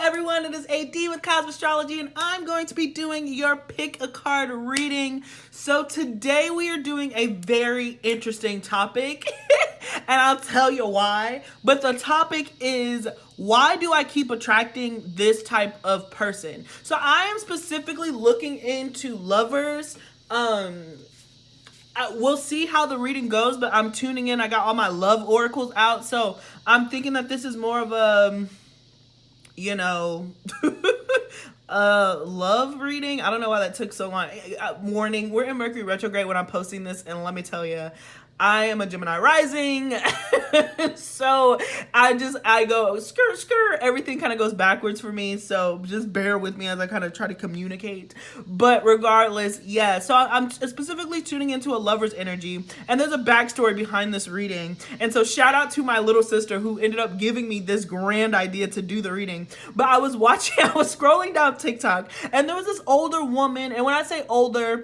everyone, it is AD with Astrology, and I'm going to be doing your pick a card reading. So today we are doing a very interesting topic, and I'll tell you why. But the topic is, why do I keep attracting this type of person? So I am specifically looking into lovers. We'll see how the reading goes, but I'm tuning in. I got all my love oracles out, so I'm thinking that this is more of a, love reading. I don't know why that took so long. Warning, we're in Mercury retrograde when I'm posting this, and let me tell you, I am a Gemini rising, so I go skirt, everything kind of goes backwards for me, so just bear with me as I kind of try to communicate. But regardless, yeah, so I'm specifically tuning into a lover's energy, and there's a backstory behind this reading, and so shout out to my little sister who ended up giving me this grand idea to do the reading. But I was scrolling down TikTok, and there was this older woman, and when I say older,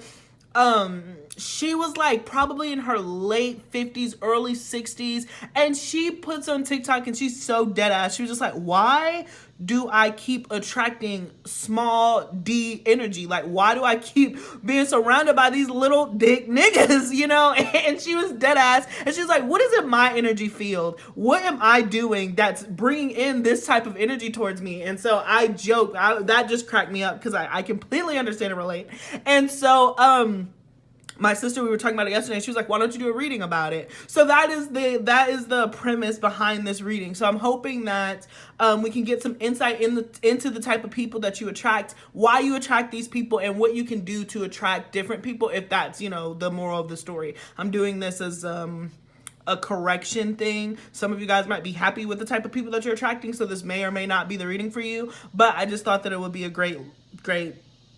she was like probably in her late 50s, early 60s, and she puts on TikTok and she's so dead ass. She was just like, why do I keep attracting small D energy? Like, why do I keep being surrounded by these little dick niggas, And she was dead ass, and she's like, what is in my energy field? What am I doing that's bringing in this type of energy towards me? And so I joke, that just cracked me up because I completely understand and relate. And so, my sister, we were talking about it yesterday, and she was like, why don't you do a reading about it? So that is the premise behind this reading. So I'm hoping that we can get some insight into the type of people that you attract, why you attract these people, and what you can do to attract different people, if that's, the moral of the story. I'm doing this as a correction thing. Some of you guys might be happy with the type of people that you're attracting, so this may or may not be the reading for you, but I just thought that it would be a great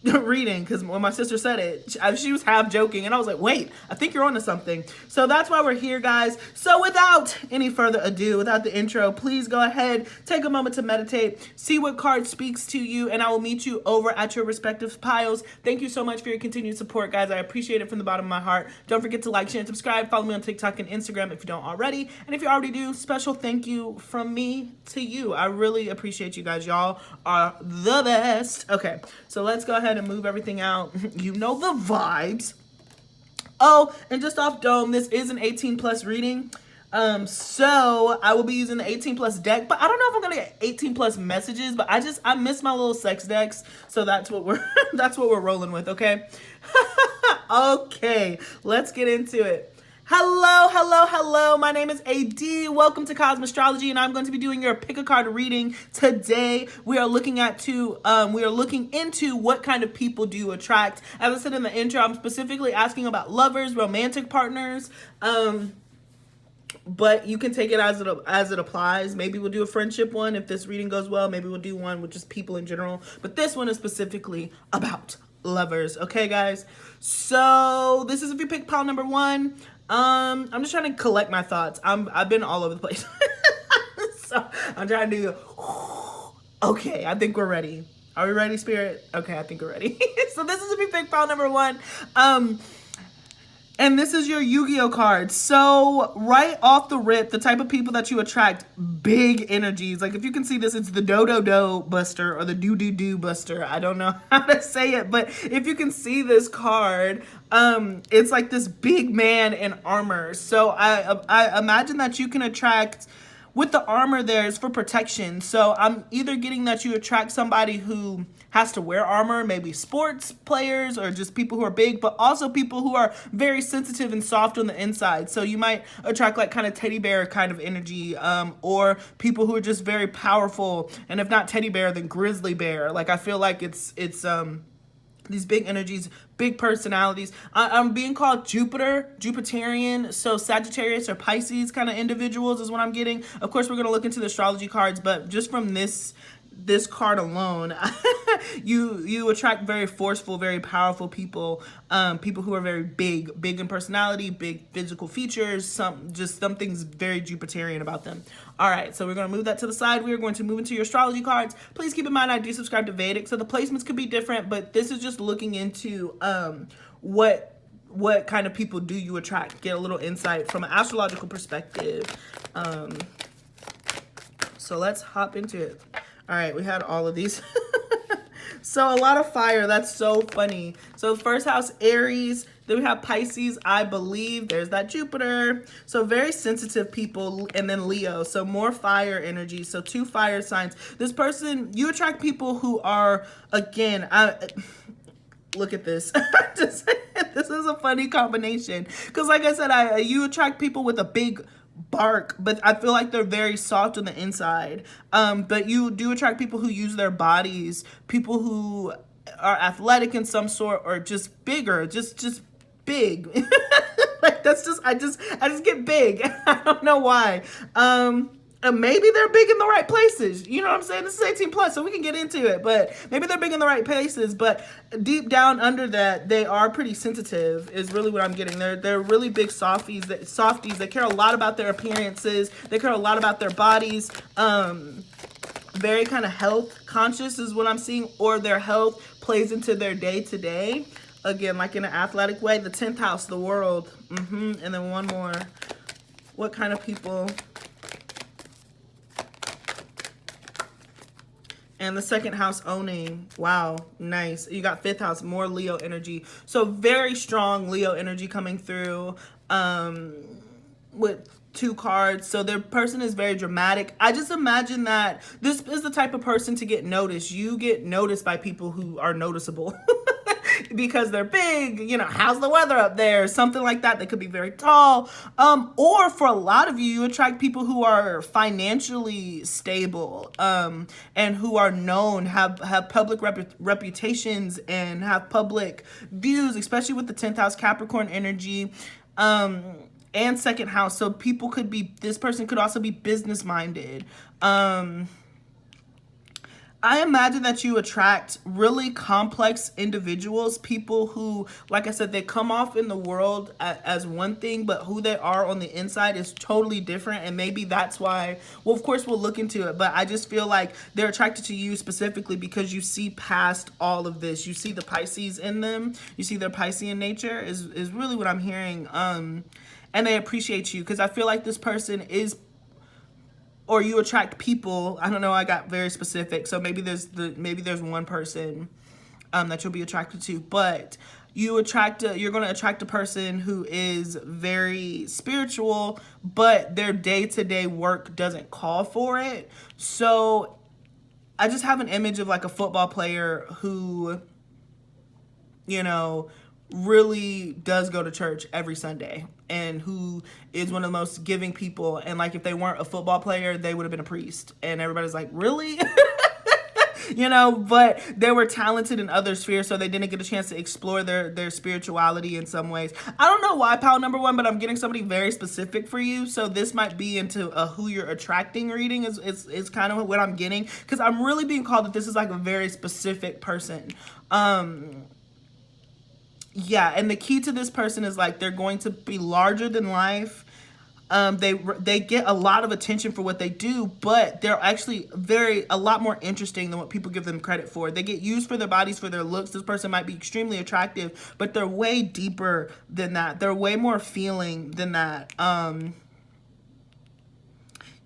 reading, because when my sister said it, she was half joking, and I was like, wait, I think you're onto something. So that's why we're here, guys. So without any further ado, without the intro, please go ahead, take a moment to meditate, see what card speaks to you, and I will meet you over at your respective piles. Thank you so much for your continued support, guys. I appreciate it from the bottom of my heart. Don't forget to like, share, and subscribe. Follow me on TikTok and Instagram if you don't already, and if you already do, special thank you from me to you. I really appreciate you guys. Y'all are the best. Okay, so let's go ahead and move everything out. You know the vibes. Oh, and just off dome, this is an 18 plus reading. So I will be using the 18 plus deck, but I don't know if I'm gonna get 18 plus messages, but I miss my little sex decks, so that's what we're rolling with. Okay. Okay, let's get into it. Hello. My name is AD. Welcome to Astrology, and I'm going to be doing your pick a card reading today. We are looking into what kind of people do you attract. As I said in the intro, I'm specifically asking about lovers, romantic partners. But you can take it as it applies. Maybe we'll do a friendship one if this reading goes well. Maybe we'll do one with just people in general. But this one is specifically about lovers. Okay, guys. So this is if you pick pile number 1. I'm just trying to collect my thoughts. I've been all over the place. So I'm trying to do, okay, I think we're ready. Are we ready, Spirit? Okay, I think we're ready. So this is if you pick pile number 1. And this is your Yu-Gi-Oh card. So right off the rip, the type of people that you attract, big energies. Like if you can see this, it's the do-do-do buster or the do-do-do buster. I don't know how to say it, but if you can see this card, it's like this big man in armor. So I imagine that you can attract, with the armor there, is for protection. So I'm either getting that you attract somebody who has to wear armor, maybe sports players or just people who are big, but also people who are very sensitive and soft on the inside. So you might attract like kind of teddy bear kind of energy, or people who are just very powerful, and if not teddy bear, then grizzly bear. Like I feel like it's these big energies, big personalities. I'm being called Jupiterian, so Sagittarius or Pisces kind of individuals is what I'm getting. Of course, we're going to look into the astrology cards, but just from this card alone, you attract very forceful, very powerful people, people who are very big in personality, big physical features, something's very Jupiterian about them. All right, so we're going to move that to the side. We are going to move into your astrology cards. Please keep in mind I do subscribe to Vedic, so the placements could be different, but this is just looking into what kind of people do you attract. Get a little insight from an astrological perspective. So let's hop into it. All right, we had all of these. So a lot of fire. That's so funny. So first house, Aries. Then we have Pisces, I believe. There's that Jupiter. So very sensitive people. And then Leo. So more fire energy. So 2 fire signs. This person, you attract people who are, again, look at this. This is a funny combination. Because like I said, you attract people with a big bark, but I feel like they're very soft on the inside. But you do attract people who use their bodies, people who are athletic in some sort, or just bigger, just big. Like that's just I just get big. I don't know why. And maybe they're big in the right places. You know what I'm saying? This is 18 plus, so we can get into it. But maybe they're big in the right places. But deep down under that, they are pretty sensitive. Is really what I'm getting. They're really big softies. They care a lot about their appearances. They care a lot about their bodies. Very kind of health conscious is what I'm seeing, or their health plays into their day to day. Again, like in an athletic way. The 10th house, the world. And then one more. What kind of people? And the 2nd house, owning. Wow, nice. You got 5th house, more Leo energy. So very strong Leo energy coming through with 2 cards. So their person is very dramatic. I just imagine that this is the type of person to get noticed. You get noticed by people who are noticeable. Because they're big, you know, how's the weather up there? Something like that. They could be very tall. Or for a lot of you, you attract people who are financially stable, and who are known, have public reputations and have public views, especially with the 10th house Capricorn energy. And 2nd house. So people could be, this person could also be business minded. I imagine that you attract really complex individuals, people who, like I said, they come off in the world as one thing, but who they are on the inside is totally different. And maybe that's why, well, of course, we'll look into it, but I just feel like they're attracted to you specifically because you see past all of this. You see the Pisces in them. You see their Piscean nature is really what I'm hearing. And they appreciate you because I feel like this person is, or you attract people. I don't know. I got very specific. So maybe there's one person that you'll be attracted to, but you're going to attract a person who is very spiritual, but their day-to-day work doesn't call for it. So I just have an image of like a football player who, you know, really does go to church every Sunday and who is one of the most giving people. And like, if they weren't a football player, they would have been a priest. And everybody's like, really? You know, but they were talented in other spheres, so they didn't get a chance to explore their spirituality in some ways. I don't know why pile number 1, but I'm getting somebody very specific for you. So this might be into a who you're attracting reading is kind of what I'm getting, because I'm really being called that this is like a very specific person. Yeah, and the key to this person is like they're going to be larger than life. They get a lot of attention for what they do, but they're actually a lot more interesting than what people give them credit for. They get used for their bodies, for their looks. This person might be extremely attractive, but they're way deeper than that. They're way more feeling than that.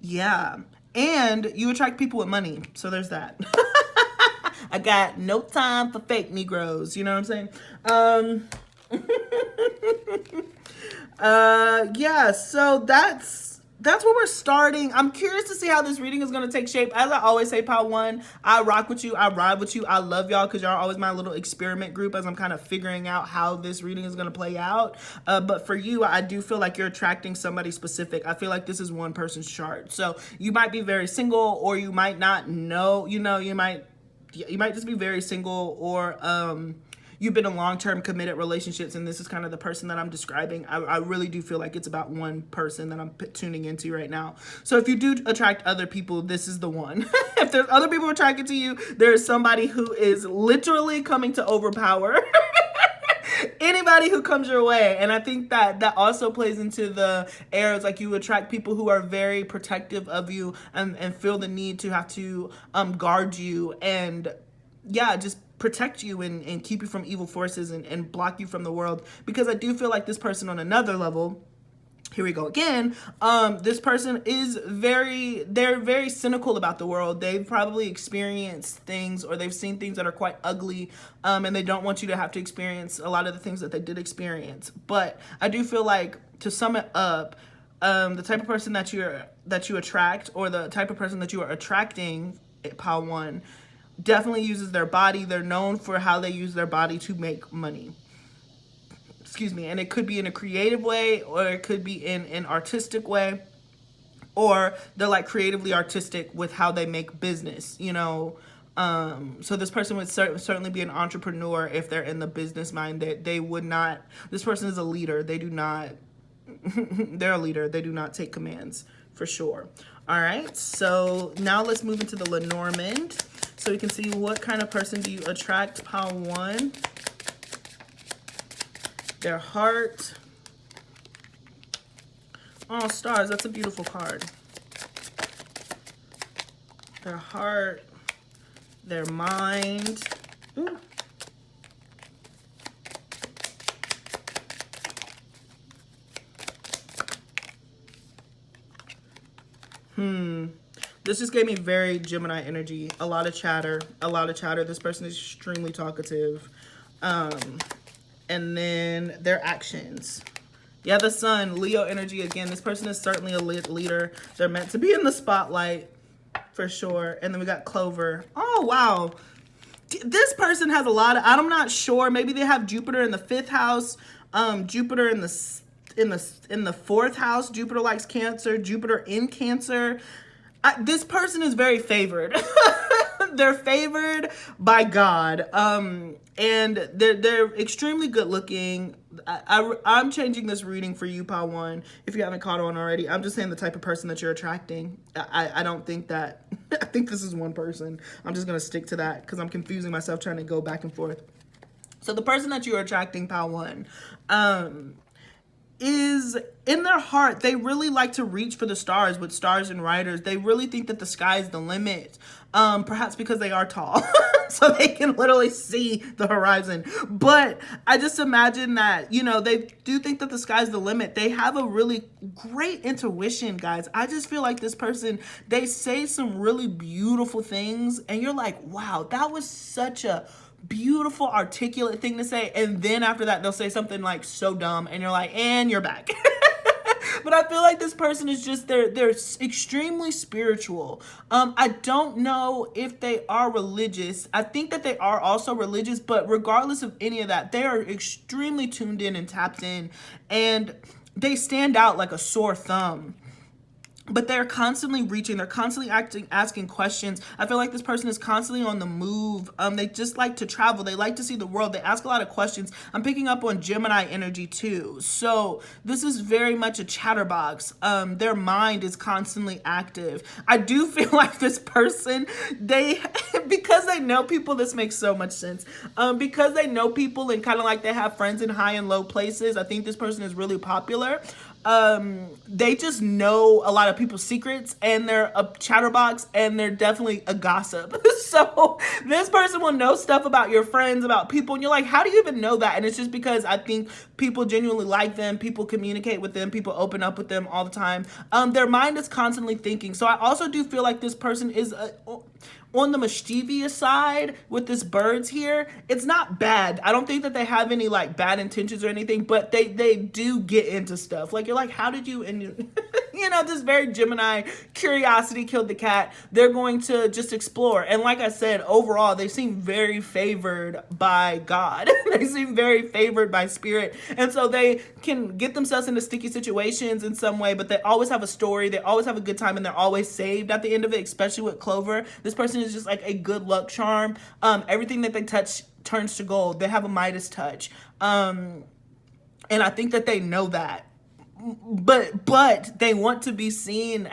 Yeah, and you attract people with money, so there's that. I got no time for fake Negroes. You know what I'm saying? Yeah, so that's where we're starting. I'm curious to see how this reading is going to take shape. As I always say, pile 1, I rock with you. I ride with you. I love y'all because y'all are always my little experiment group as I'm kind of figuring out how this reading is going to play out. But for you, I do feel like you're attracting somebody specific. I feel like this is one person's chart. So you might be very single, or you might not know, you might just be very single, or you've been in long-term committed relationships, and this is kind of the person that I'm describing. I really do feel like it's about one person that I'm tuning into right now. So if you do attract other people, this is the one. If there's other people attracted to you, there is somebody who is literally coming to overpower anybody who comes your way. And I think that also plays into the areas, like you attract people who are very protective of you and feel the need to have to guard you and just protect you and keep you from evil forces and block you from the world. Because I do feel like this person on another level here we go again. This person is they're very cynical about the world. They've probably experienced things, or they've seen things that are quite ugly, and they don't want you to have to experience a lot of the things that they did experience. But I do feel like, to sum it up, the type of person that you attract, or the type of person that you are attracting, pile 1, definitely uses their body. They're known for how they use their body to make money. Excuse me. And it could be in a creative way, or it could be in an artistic way, or they're like creatively artistic with how they make business, you know. So this person would certainly be an entrepreneur if they're in the business mind. They would not, this person is a leader. They do not, they're a leader. They do not take commands, for sure. All right. So now let's move into the Lenormand, so we can see what kind of person do you attract, pile 1. Their heart. Oh, stars. That's a beautiful card. Their heart. Their mind. Ooh. This just gave me very Gemini energy. A lot of chatter. A lot of chatter. This person is extremely talkative. And then their actions. Yeah, the sun, Leo energy again. This person is certainly a leader. They're meant to be in the spotlight, for sure. And then we got Clover. Oh, wow. This person has a lot of, I'm not sure. Maybe they have Jupiter in the 5th house, Jupiter in the 4th house. Jupiter likes Cancer, Jupiter in Cancer. This person is very favored. They're favored by God. And they're extremely good looking. I'm changing this reading for you, pile 1, if you haven't caught on already. I'm just saying the type of person that you're attracting. I don't think that, I think this is one person. I'm just going to stick to that because I'm confusing myself trying to go back and forth. So the person that you're attracting, pile 1, is in their heart, they really like to reach for the stars with stars and riders. They really think that the sky is the limit. Perhaps because they are tall, so they can literally see the horizon. But I just imagine that, you know, they do think that the sky's the limit. They have a really great intuition, guys. I just feel like this person, they say some really beautiful things, and you're like, wow, that was such a beautiful, articulate thing to say. And then after that, they'll say something like so dumb, and you're like, and you're back. But I feel like this person is just, they're extremely spiritual. I don't know if they are religious. I think that they are also religious, but regardless of any of that, they are extremely tuned in and tapped in, and they stand out like a sore thumb. But they're constantly reaching. They're constantly asking questions. I feel like this person is constantly on the move. They just like to travel. They like to see the world. They ask a lot of questions. I'm picking up on Gemini energy too. So this is very much a chatterbox. Their mind is constantly active. I do feel like this person, because they know people, this makes so much sense. Because they know people and kind of like they have friends in high and low places, I think this person is really popular. They just know a lot of people's secrets, and they're a chatterbox, and they're definitely a gossip. So this person will know stuff about your friends, about people, and you're like, how do you even know that? And it's just because I think people genuinely like them, people communicate with them, people open up with them all the time. Their mind is constantly thinking. So I also do feel like this person is on the mischievous side with this birds here. It's not bad. I don't think that they have any like bad intentions or anything, but they do get into stuff. Like, you're like, how did you, and you know, this very Gemini, curiosity killed the cat. They're going to just explore. And like I said, overall, they seem very favored by God. They seem very favored by spirit. And so they can get themselves into sticky situations in some way, but they always have a story. They always have a good time, and they're always saved at the end of it, especially with Clover. This person is just like a good luck charm. Everything that they touch turns to gold. They have a Midas touch. And I think that they know that. But they want to be seen.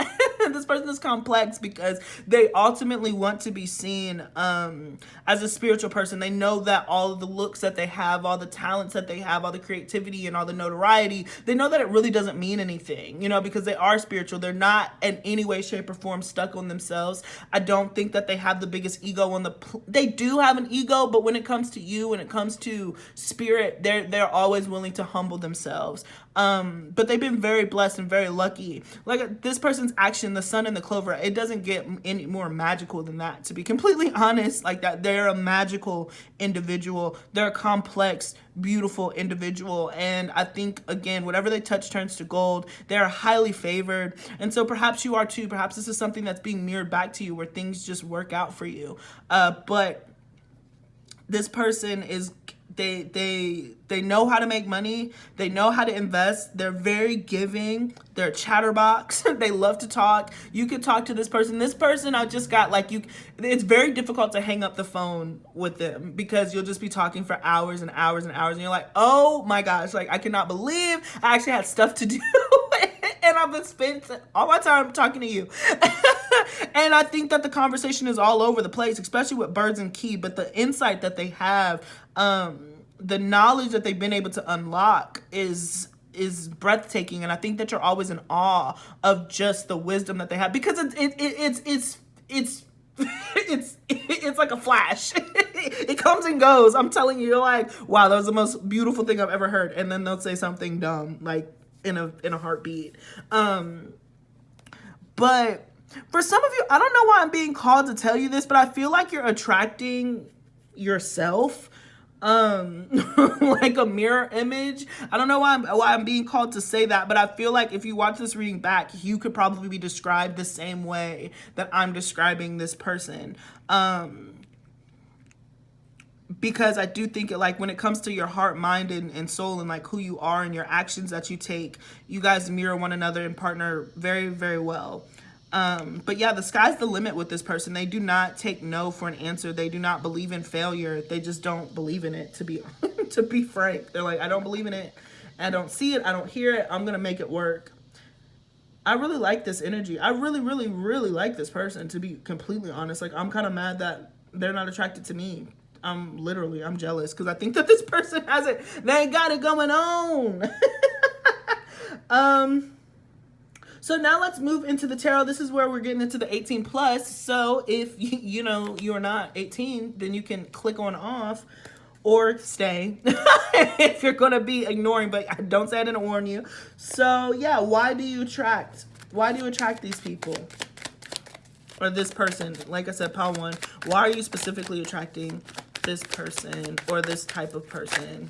This person is complex because they ultimately want to be seen as a spiritual person. They know that all of the looks that they have, all the talents that they have, all the creativity and all the notoriety, they know that it really doesn't mean anything, you know, because they are spiritual. They're not in any way, shape, or form stuck on themselves. I don't think that they have the biggest ego on the they do have an ego, but when it comes to you, when it comes to spirit, they're always willing to humble themselves. But they've been very blessed and very lucky. Like this person's action, the sun and the clover, it doesn't get any more magical than that, to be completely honest. Like that, they're a magical individual. They're a complex, beautiful individual. And I think, again, whatever they touch turns to gold. They're highly favored. And so perhaps you are too. Perhaps this is something that's being mirrored back to you where things just work out for you. But this person is, they know how to make money. They know how to invest. They're very giving. They're a chatterbox. They love to talk. You could talk to this person. This person, I just got like you. It's very difficult to hang up the phone with them because you'll just be talking for hours and hours and hours. And you're like, oh my gosh, like I cannot believe I actually had stuff to do. And I've been spent all my time talking to you. And I think that the conversation is all over the place, especially with birds and key. But the insight that they have, the knowledge that they've been able to unlock is breathtaking. And I think that you're always in awe of just the wisdom that they have, because it's like a flash. It comes and goes. I'm telling you, you're like, wow, that was the most beautiful thing I've ever heard. And then they'll say something dumb, like in a heartbeat. But for some of you, I don't know why I'm being called to tell you this, but I feel like you're attracting yourself, like a mirror image. I don't know why I'm being called to say that, but I feel like if you watch this reading back, you could probably be described the same way that I'm describing this person. Because I do think it, like, when it comes to your heart, mind, and soul, and like who you are and your actions that you take, you guys mirror one another and partner very, very well. But yeah, the sky's the limit with this person. They do not take no for an answer. They do not believe in failure. They just don't believe in it, to be frank. They're like, I don't believe in it. I don't see it. I don't hear it. I'm going to make it work. I really like this energy. I really, really, really like this person, to be completely honest. Like, I'm kind of mad that they're not attracted to me. I'm jealous because I think that this person has it. They got it going on. So now let's move into the tarot. This is where we're getting into the 18 plus. So if you know you're not 18, then you can click on off or stay if you're going to be ignoring, but don't say I didn't warn you. So yeah, why do you attract these people? Or this person? Like I said, pile one. Why are you specifically attracting this person or this type of person?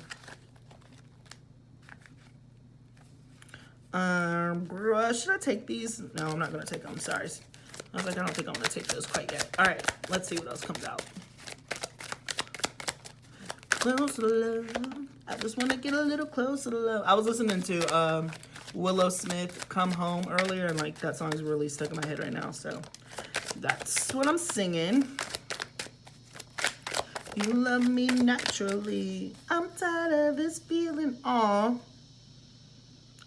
Should I take these? No, I'm not gonna take them. I'm sorry. I was like, I don't think I'm gonna take those quite yet. All right, let's see what else comes out. Close to love. I just want to get a little closer to love. I was listening to Willow Smith Come Home earlier, and like that song is really stuck in my head right now, so that's what I'm singing. You love me naturally. I'm tired of this feeling. Aw,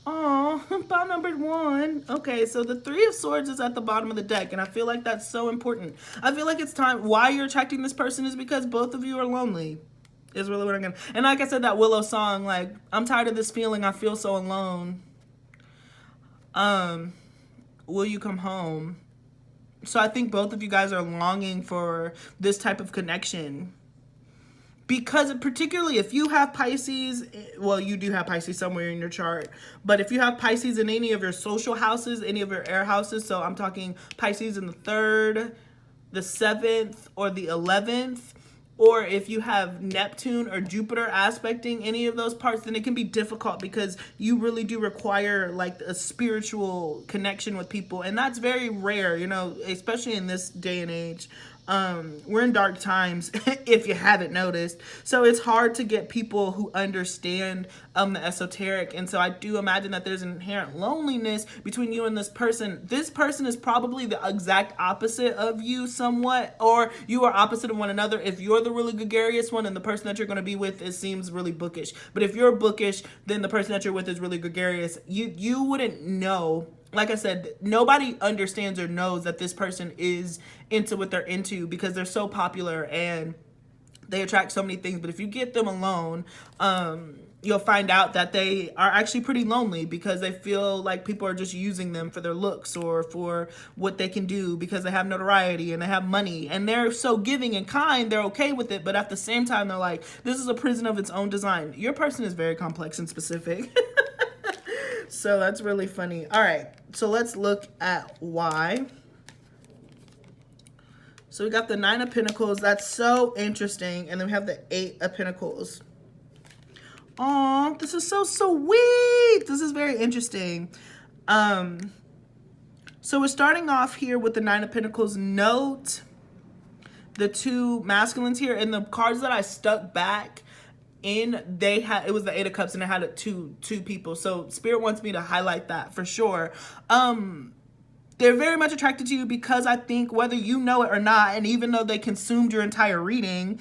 pile number one. Okay, so the Three of Swords is at the bottom of the deck, and I feel like that's so important. I feel like it's time. Why you're attracting this person is because both of you are lonely. Is really what I'm gonna. And like I said, that Willow song, like, I'm tired of this feeling. I feel so alone. Will you come home? So I think both of you guys are longing for this type of connection. Because particularly if you have Pisces, well, you do have Pisces somewhere in your chart, but if you have Pisces in any of your social houses, any of your air houses, so I'm talking Pisces in the 3rd, the 7th, or the 11th, or if you have Neptune or Jupiter aspecting any of those parts, then it can be difficult because you really do require like a spiritual connection with people. And that's very rare, you know, especially in this day and age. We're in dark times, if you haven't noticed. So it's hard to get people who understand the esoteric. And so I do imagine that there's an inherent loneliness between you and this person. This person is probably the exact opposite of you somewhat, or you are opposite of one another. If you're the really gregarious one and the person that you're going to be with, it seems really bookish. But if you're bookish, then the person that you're with is really gregarious. You wouldn't know like I said, nobody understands or knows that this person is into what they're into because they're so popular and they attract so many things. But if you get them alone, you'll find out that they are actually pretty lonely because they feel like people are just using them for their looks or for what they can do because they have notoriety and they have money and they're so giving and kind, they're okay with it. But at the same time, they're like, this is a prison of its own design. Your person is very complex and specific. So that's really funny. All right, so let's look at why. So we got the 9 of Pentacles. That's so interesting. And then we have the 8 of Pentacles. Oh, this is so sweet. This is very interesting. So we're starting off here with the 9 of Pentacles. Note the 2 masculines here. And the cards that I stuck back in, it was the 8 of Cups and it had two people. So Spirit wants me to highlight that for sure. They're very much attracted to you because I think whether you know it or not, and even though they consumed your entire reading,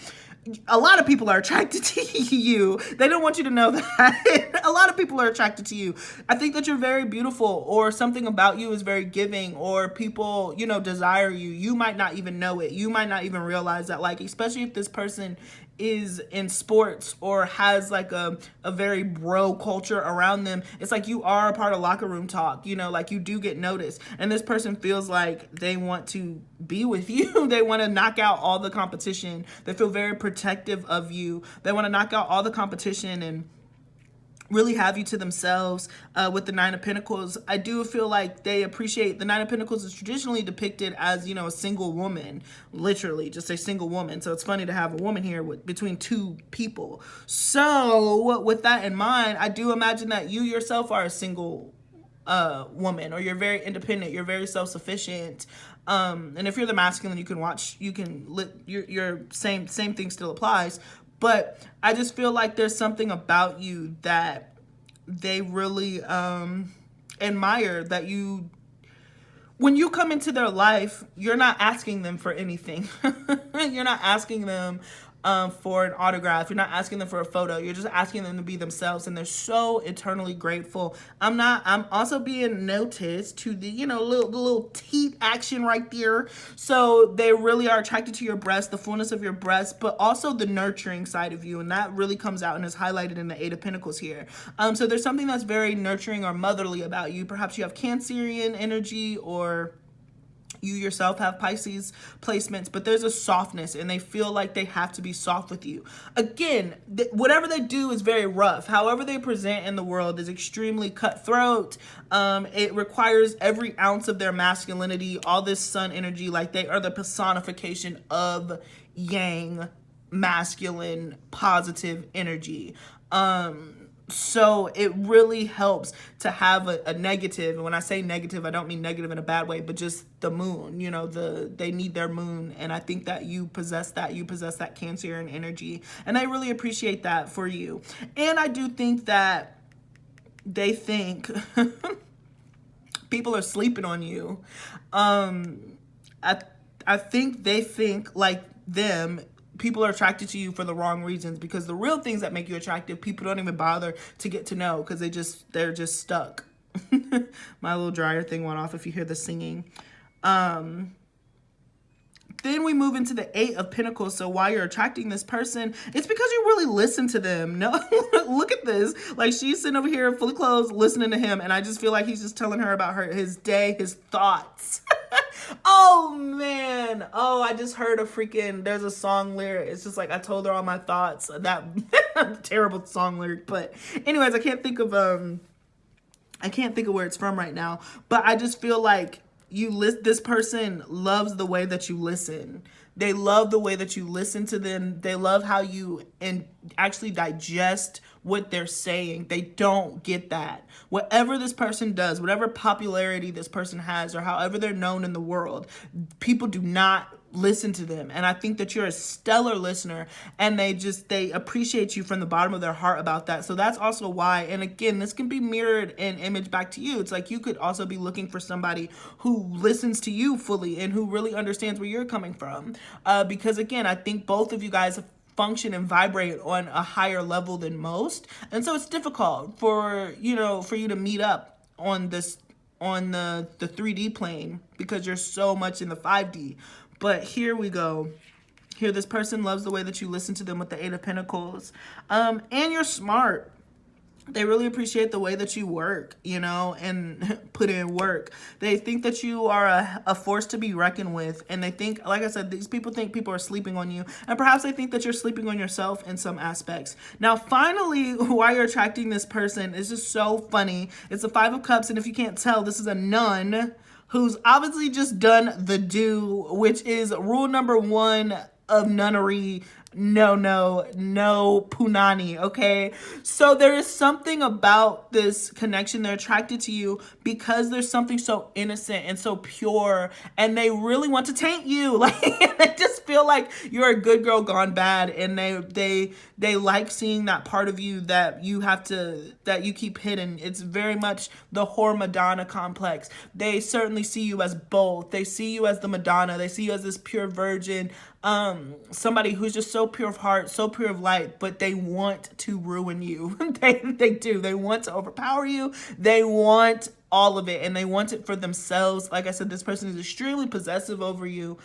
a lot of people are attracted to you. They don't want you to know that. A lot of people are attracted to you. I think that you're very beautiful, or something about you is very giving, or people, you know, desire you. You might not even know it. You might not even realize that, like, especially if this person is in sports or has like a very bro culture around them. It's like you are a part of locker room talk, you know, like you do get noticed. And this person feels like they want to be with you. They want to knock out all the competition. They feel very protective of you. They want to knock out all the competition and really have you to themselves. With the 9 of Pentacles, I do feel like they appreciate, the 9 of Pentacles is traditionally depicted as, you know, a single woman, literally just a single woman. So it's funny to have a woman here between 2 people. So with that in mind, I do imagine that you yourself are a single woman, or you're very independent, you're very self-sufficient. And if you're the masculine, your same thing still applies. But I just feel like there's something about you that they really admire, that when you come into their life, you're not asking them for anything. You're not asking them for an autograph. You're not asking them for a photo. You're just asking them to be themselves, and they're so eternally grateful. I'm also being noticed to the, you know, little teeth action right there. So they really are attracted to your breast, the fullness of your breast, but also the nurturing side of you, and that really comes out and is highlighted in the 8 of Pentacles here. So there's something that's very nurturing or motherly about you. Perhaps you have Cancerian energy, or you yourself have Pisces placements, but there's a softness and they feel like they have to be soft with you. Again, whatever they do is very rough. However they present in the world is extremely cutthroat. It requires every ounce of their masculinity, all this sun energy, like they are the personification of yang, masculine, positive energy. So it really helps to have a negative. And when I say negative, I don't mean negative in a bad way, but just the moon, you know, they need their moon. And I think that you possess that Cancerian energy. And I really appreciate that for you. And I do think that they think people are sleeping on you. I think they think like them. People are attracted to you for the wrong reasons, because the real things that make you attractive, people don't even bother to get to know, because they're just stuck. My little dryer thing went off if you hear the singing. Then we move into the 8 of Pentacles. So while you're attracting this person, it's because you really listen to them. No, look at this. Like, she's sitting over here fully clothed listening to him, and I just feel like he's just telling her about his day, his thoughts. Oh man. Oh, I just heard there's a song lyric. It's just like, I told her all my thoughts. That terrible song lyric. But anyways, I can't think of where it's from right now. But I just feel like this person loves the way that you listen. They love the way that you listen to them. They love how you actually digest what they're saying. They don't get that. Whatever this person does, whatever popularity this person has, or however they're known in the world, people do not listen to them. And I think that you're a stellar listener, and they appreciate you from the bottom of their heart about that. So that's also why, and again, this can be mirrored and image back to you. It's like you could also be looking for somebody who listens to you fully and who really understands where you're coming from. Because again, I think both of you guys function and vibrate on a higher level than most. And so it's difficult for you to meet up on on the 3D plane because you're so much in the 5D. But here we go. Here, this person loves the way that you listen to them with the 8 of Pentacles. And you're smart. They really appreciate the way that you work, you know, and put in work. They think that you are a force to be reckoned with. And they think, like I said, these people think people are sleeping on you. And perhaps they think that you're sleeping on yourself in some aspects. Now, finally, why you're attracting this person is just so funny. It's the 5 of Cups. And if you can't tell, this is a nun who's obviously just done the do, which is rule number 1 of nunnery. No punani, okay? So there is something about this connection. They're attracted to you because there's something so innocent and so pure, and they really want to taint you. Like, they just feel like you're a good girl gone bad, and they like seeing that part of you that you keep hidden. It's very much the whore Madonna complex. They certainly see you as both. They see you as the Madonna. They see you as this pure virgin, somebody who's just so pure of heart, so pure of light, but they want to ruin you. They do. They want to overpower you. They want all of it, and they want it for themselves. Like I said, this person is extremely possessive over you.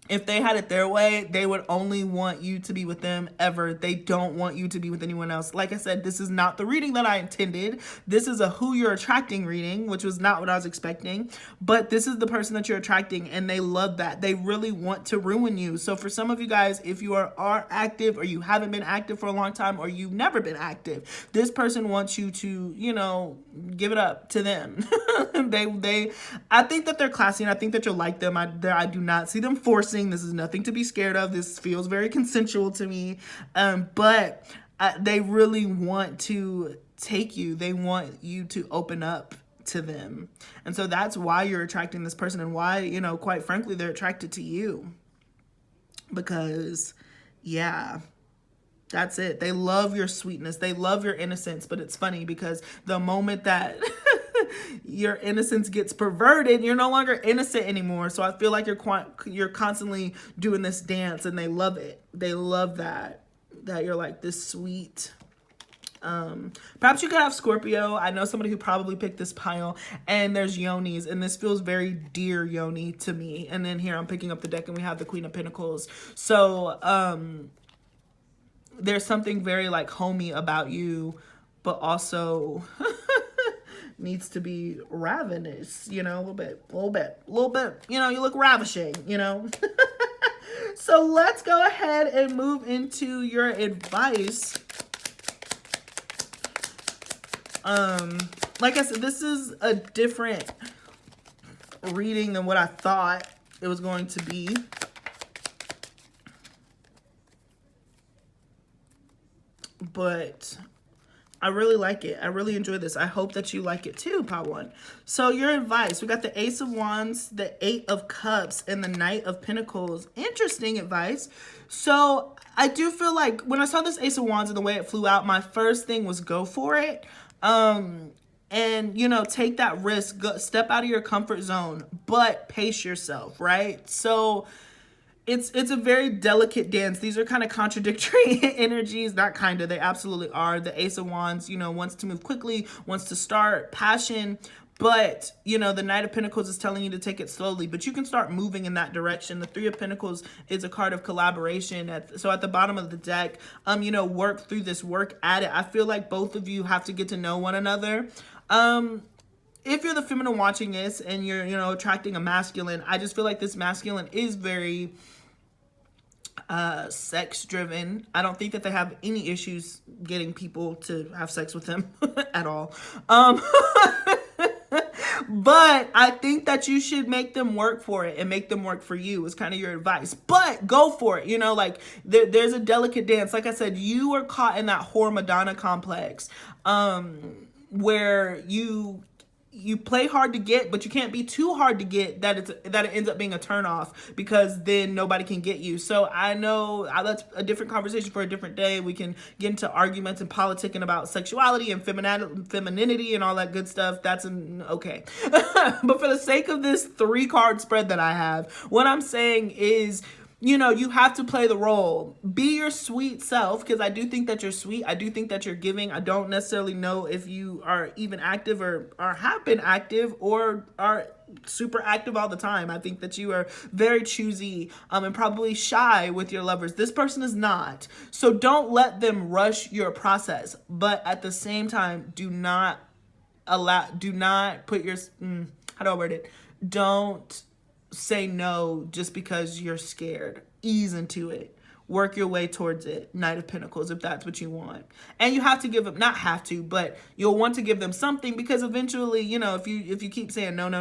If they had it their way, they would only want you to be with them ever. They don't want you to be with anyone else. Like I said, this is not the reading that I intended. This is a who you're attracting reading, which was not what I was expecting. But this is the person that you're attracting, and they love that. They really want to ruin you. So for some of you guys, if you are active, or you haven't been active for a long time, or you've never been active, this person wants you to, you know, give it up to them. I think that they're classy, and I think that you'll like them. I do not see them forcing. This is nothing to be scared of. This feels very consensual to me. But they really want to take you. They want you to open up to them. And so that's why you're attracting this person, and why, you know, quite frankly, they're attracted to you. Because, yeah, that's it. They love your sweetness. They love your innocence. But it's funny because the moment that your innocence gets perverted, you're no longer innocent anymore. So I feel like you're constantly doing this dance, and they love it. They love that you're like this sweet. Perhaps you could have Scorpio. I know somebody who probably picked this pile, and there's Yonis, and this feels very dear Yoni to me. And then here I'm picking up the deck, and we have the Queen of Pentacles. So there's something very like homey about you, but also needs to be ravenous, you know, a little bit, you know, you look ravishing, you know. So let's go ahead and move into your advice. Like I said, this is a different reading than what I thought it was going to be. But I really like it. I really enjoy this. I hope that you like it too, Pile 1. So your advice, we got the Ace of Wands, the 8 of Cups, and the Knight of Pentacles. Interesting advice. So I do feel like when I saw this Ace of Wands and the way it flew out, my first thing was go for it. And, you know, take that risk, step out of your comfort zone, but pace yourself, right? So it's a very delicate dance. These are kind of contradictory energies. Not kind of, they absolutely are. The Ace of Wands, you know, wants to move quickly, wants to start, passion. But, you know, the Knight of Pentacles is telling you to take it slowly, but you can start moving in that direction. The Three of Pentacles is a card of collaboration. So at the bottom of the deck, you know, work through this, work at it. I feel like both of you have to get to know one another. If you're the feminine watching this and you're, you know, attracting a masculine, I just feel like this masculine is very sex driven. I don't think that they have any issues getting people to have sex with them at all. But I think that you should make them work for it and make them work for you is kind of your advice. But go for it. You know, like there's a delicate dance. Like I said, you are caught in that whore Madonna complex, where you play hard to get, but you can't be too hard to get that it ends up being a turnoff, because then nobody can get you. So I know that's a different conversation for a different day. We can get into arguments and politicking about sexuality and femininity and all that good stuff. That's okay. But for the sake of this 3-card spread that I have, what I'm saying is you know, you have to play the role. Be your sweet self, because I do think that you're sweet. I do think that you're giving. I don't necessarily know if you are even active or have been active or are super active all the time. I think that you are very choosy and probably shy with your lovers. This person is not. So don't let them rush your process. But at the same time, do not put your, how do I word it? Don't say no just because you're scared. Ease into it. Work your way towards it. Knight of Pentacles, if that's what you want. And you have to give them, not have to, but you'll want to give them something, because eventually, you know, if you keep saying no,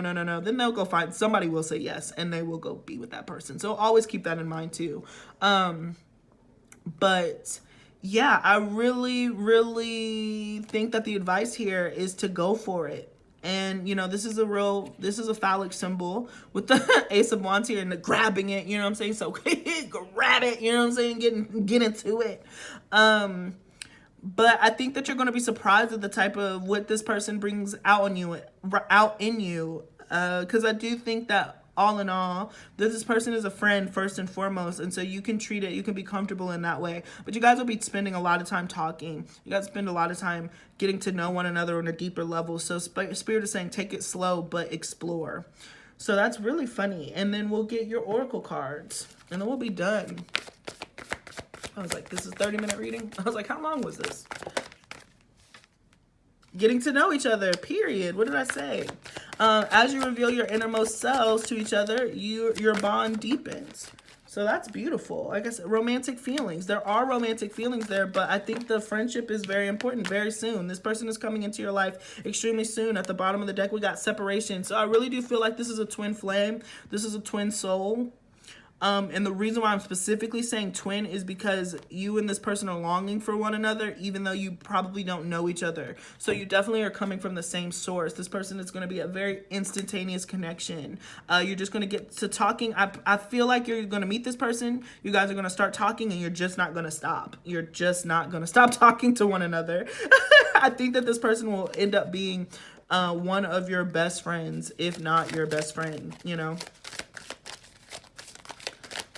then they'll go find somebody, will say yes, and they will go be with that person. So always keep that in mind too. But yeah, I really, really think that the advice here is to go for it. And, you know, this is a phallic symbol with the Ace of Wands here and the grabbing it, you know what I'm saying? So grab it, you know what I'm saying? Get into it. But I think that you're going to be surprised at the type of what this person brings out in you. Because I do think that all in all, this person is a friend first and foremost, and so you can treat it, you can be comfortable in that way. But you guys will be spending a lot of time talking. You guys spend a lot of time getting to know one another on a deeper level. So Spirit is saying take it slow, but explore. So that's really funny. And then we'll get your oracle cards, and then we'll be done. I was like, this is 30-minute reading? I was like, how long was this? Getting to know each other, period. What did I say? As you reveal your innermost selves to each other, your bond deepens. So that's beautiful. Like I said, romantic feelings. There are romantic feelings there, but I think the friendship is very important very soon. This person is coming into your life extremely soon. At the bottom of the deck, we got separation. So I really do feel like this is a twin flame. This is a twin soul. And the reason why I'm specifically saying twin is because you and this person are longing for one another, even though you probably don't know each other. So you definitely are coming from the same source. This person is going to be a very instantaneous connection. You're just going to get to talking. I feel like you're going to meet this person. You guys are going to start talking, and you're just not going to stop. You're just not going to stop talking to one another. I think that this person will end up being one of your best friends, if not your best friend, you know.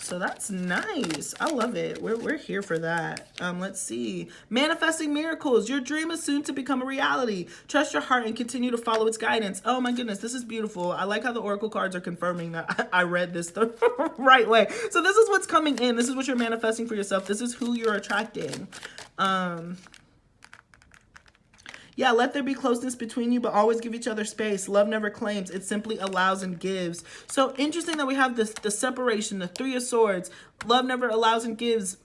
So that's nice. I love it. We're here for that. Let's see. Manifesting miracles. Your dream is soon to become a reality. Trust your heart and continue to follow its guidance. Oh my goodness, this is beautiful. I like how the oracle cards are confirming that I read this the right way. So this is what's coming in. This is what you're manifesting for yourself. This is who you're attracting. Yeah, let there be closeness between you, but always give each other space. Love never claims. It simply allows and gives. So interesting that we have this, the separation, the Three of Swords. Love never allows and gives.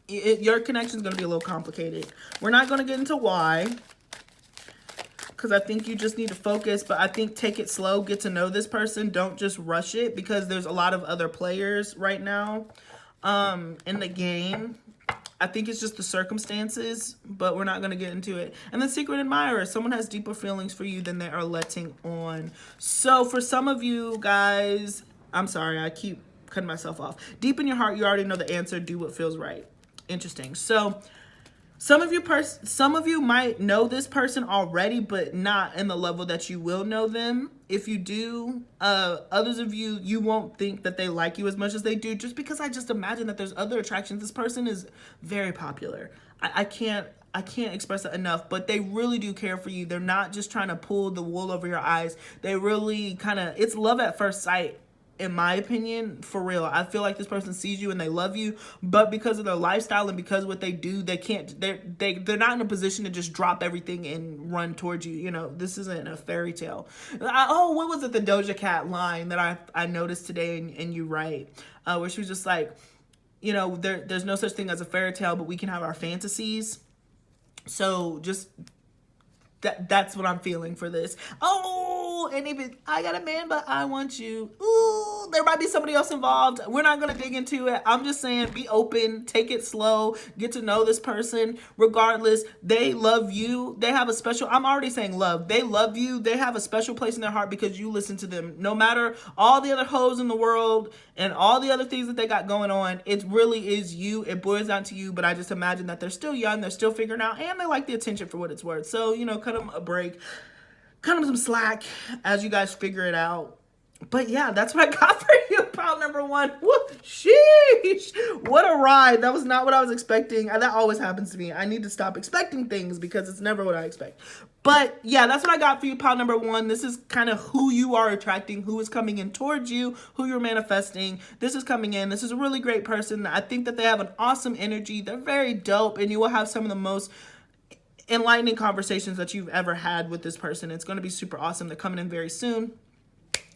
Your connection is going to be a little complicated. We're not going to get into why, because I think you just need to focus. But I think take it slow. Get to know this person. Don't just rush it, because there's a lot of other players right now in the game. I think it's just the circumstances, but we're not going to get into it. And the secret admirer, someone has deeper feelings for you than they are letting on. So for some of you guys, I'm sorry, I keep cutting myself off. Deep in your heart, you already know the answer. Do what feels right. Interesting. So some of you might know this person already, but not in the level that you will know them. If you do, others of you, you won't think that they like you as much as they do, just because I just imagine that there's other attractions. This person is very popular. I can't express it enough, but they really do care for you. They're not just trying to pull the wool over your eyes. They really it's love at first sight. In my opinion, for real. I feel like this person sees you and they love you, but because of their lifestyle and because of what they do, they're not in a position to just drop everything and run towards you. You know, this isn't a fairy tale. What was it? The Doja Cat line that I noticed today and you write, where she was just like, you know, there's no such thing as a fairy tale, but we can have our fantasies. So just that's what I'm feeling for this. And even I got a man, but I want you. Ooh, there might be somebody else involved. We're not going to dig into it. I'm just saying, be open, take it slow, get to know this person. Regardless, they love you. They have a special, I'm already saying love. They love you. They have a special place in their heart because you listen to them. No matter all the other hoes in the world and all the other things that they got going on, it really is you. It boils down to you, but I just imagine that they're still young. They're still figuring out, and they like the attention for what it's worth. So, you know, cut them a break. Cut them some slack as you guys figure it out. But yeah, that's what I got for you, pile number one. Woo, sheesh. What a ride. That was not what I was expecting. That always happens to me. I need to stop expecting things because it's never what I expect. But yeah, that's what I got for you, pile number one. This is kind of who you are attracting, who is coming in towards you, who you're manifesting. This is coming in. This is a really great person. I think that they have an awesome energy. They're very dope, and you will have some of the most enlightening conversations that you've ever had with this person. It's going to be super awesome. They're coming in very soon.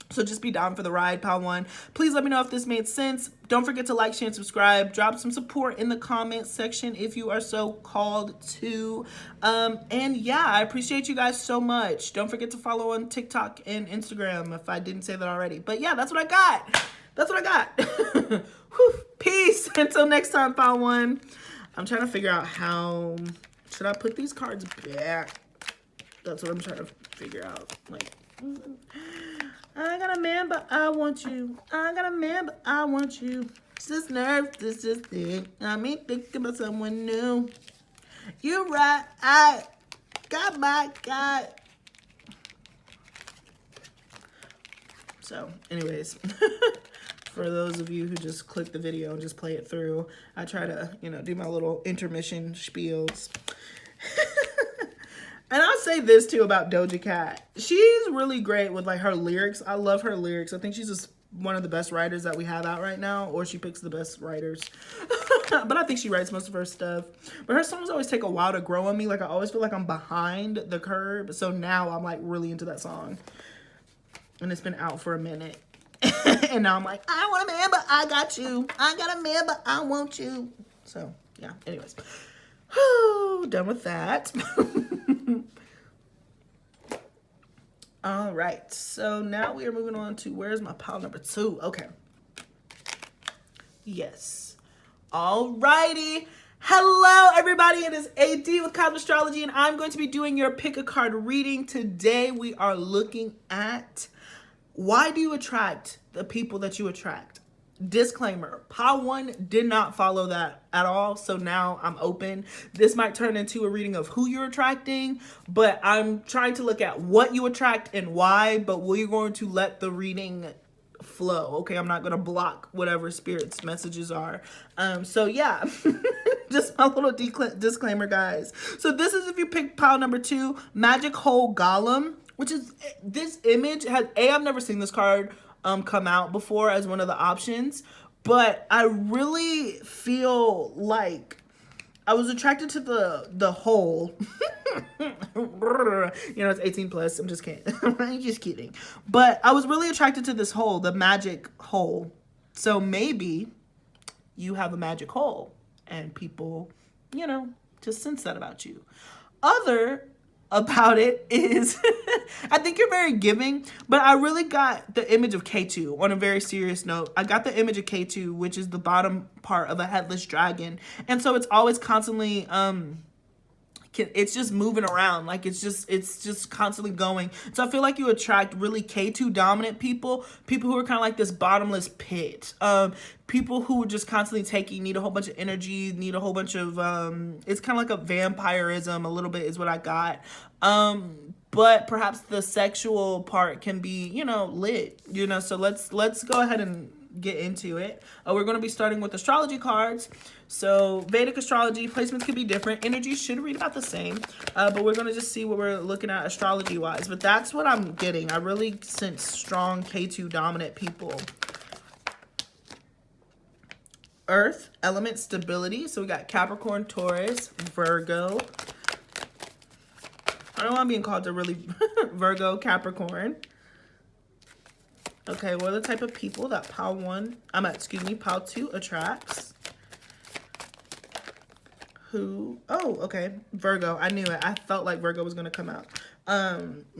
So just be down for the ride, pile one. Please let me know if this made sense. Don't forget to like, share, and subscribe. Drop some support in the comment section if you are so called to. And yeah, I appreciate you guys so much. Don't forget to follow on TikTok and Instagram if I didn't say that already. But yeah, that's what I got. That's what I got. Whew. Peace. Until next time, pile one. I'm trying to figure out how... Should I put these cards back? That's what I'm trying to figure out. Like... I got a man, but I want you. I got a man, but I want you. It's just nerves, this is it. I mean, thinking about someone new. You're right, I got my guy. So, anyways, for those of you who just click the video and just play it through, I try to, do my little intermission spiels. And I'll say this too about Doja Cat. She's really great with like her lyrics. I love her lyrics. I think she's just one of the best writers that we have out right now, or she picks the best writers. But I think she writes most of her stuff. But her songs always take a while to grow on me. Like I always feel like I'm behind the curve. So now I'm like really into that song. And it's been out for a minute. And now I'm like, I want a man, but I got you. I got a man, but I want you. So yeah, anyways. Done with that. All right, so now we are moving on to where's my pile number two? Okay. Yes. All righty. Hello, everybody. It is AD with Untitled Astrology, and I'm going to be doing your pick a card reading. Today, we are looking at why do you attract the people that you attract? Disclaimer, pile one did not follow that at all, so now I'm open. This might turn into a reading of who you're attracting, but I'm trying to look at what you attract and why, but we're going to let the reading flow, okay? I'm not going to block whatever spirit's messages are. So yeah, just my little disclaimer, guys. So this is if you pick pile number two, Magic Hole Golem, which is, this image has, I've never seen this card come out before as one of the options, but I really feel like I was attracted to the hole. It's 18 plus. I'm just kidding. I'm just kidding. But I was really attracted to this hole, the magic hole. So maybe you have a magic hole and people, just sense that about you. Other about it is I think you're very giving, but I really got the image of K2 on a very serious note. I got the image of K2, which is the bottom part of a headless dragon. And so it's always constantly it's just moving around, like it's just constantly going. So I feel like you attract really K2 dominant people who are kind of like this bottomless pit, people who are just constantly taking, need a whole bunch of energy, need a whole bunch of it's kind of like a vampirism a little bit is what I got. But perhaps the sexual part can be, lit, so let's go ahead and get into it. We're going to be starting with astrology cards. So Vedic astrology placements could be different. Energy should read about the same, but we're going to just see what we're looking at astrology wise. But that's what I'm getting. I really sense strong K2 dominant people. Earth, element, stability. So we got Capricorn, Taurus, Virgo. I don't know why I'm being called to really Virgo, Capricorn. Okay, what are the type of people that pile two attracts? Okay, Virgo. I knew it. I felt like Virgo was going to come out.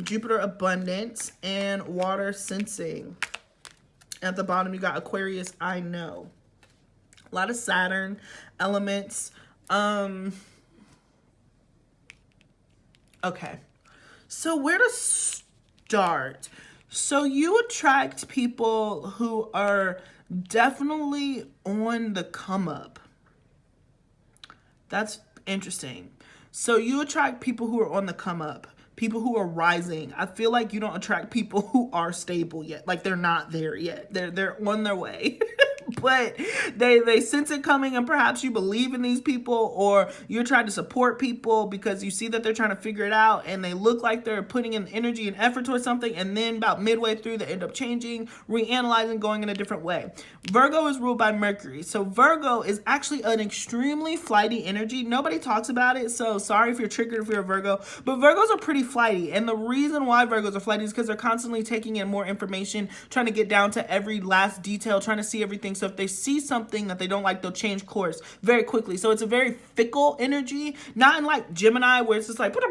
Jupiter, abundance, and water, sensing. At the bottom, you got Aquarius, I know. A lot of Saturn, elements. Okay, so where to start? So you attract people who are definitely on the come up. That's interesting. So you attract people who are on the come up. people who are rising. I feel like you don't attract people who are stable yet. Like they're not there yet. They're on their way. But they sense it coming, and perhaps you believe in these people, or you're trying to support people because you see that they're trying to figure it out and they look like they're putting in energy and effort towards something, and then about midway through they end up changing, reanalyzing, going in a different way. Virgo is ruled by Mercury. So Virgo is actually an extremely flighty energy. Nobody talks about it, so sorry if you're triggered if you're a Virgo, but Virgos are pretty flighty. And the reason why Virgos are flighty is because they're constantly taking in more information, trying to get down to every last detail, trying to see everything. So if they see something that they don't like, they'll change course very quickly. So it's a very fickle energy, not in like Gemini where it's just like, you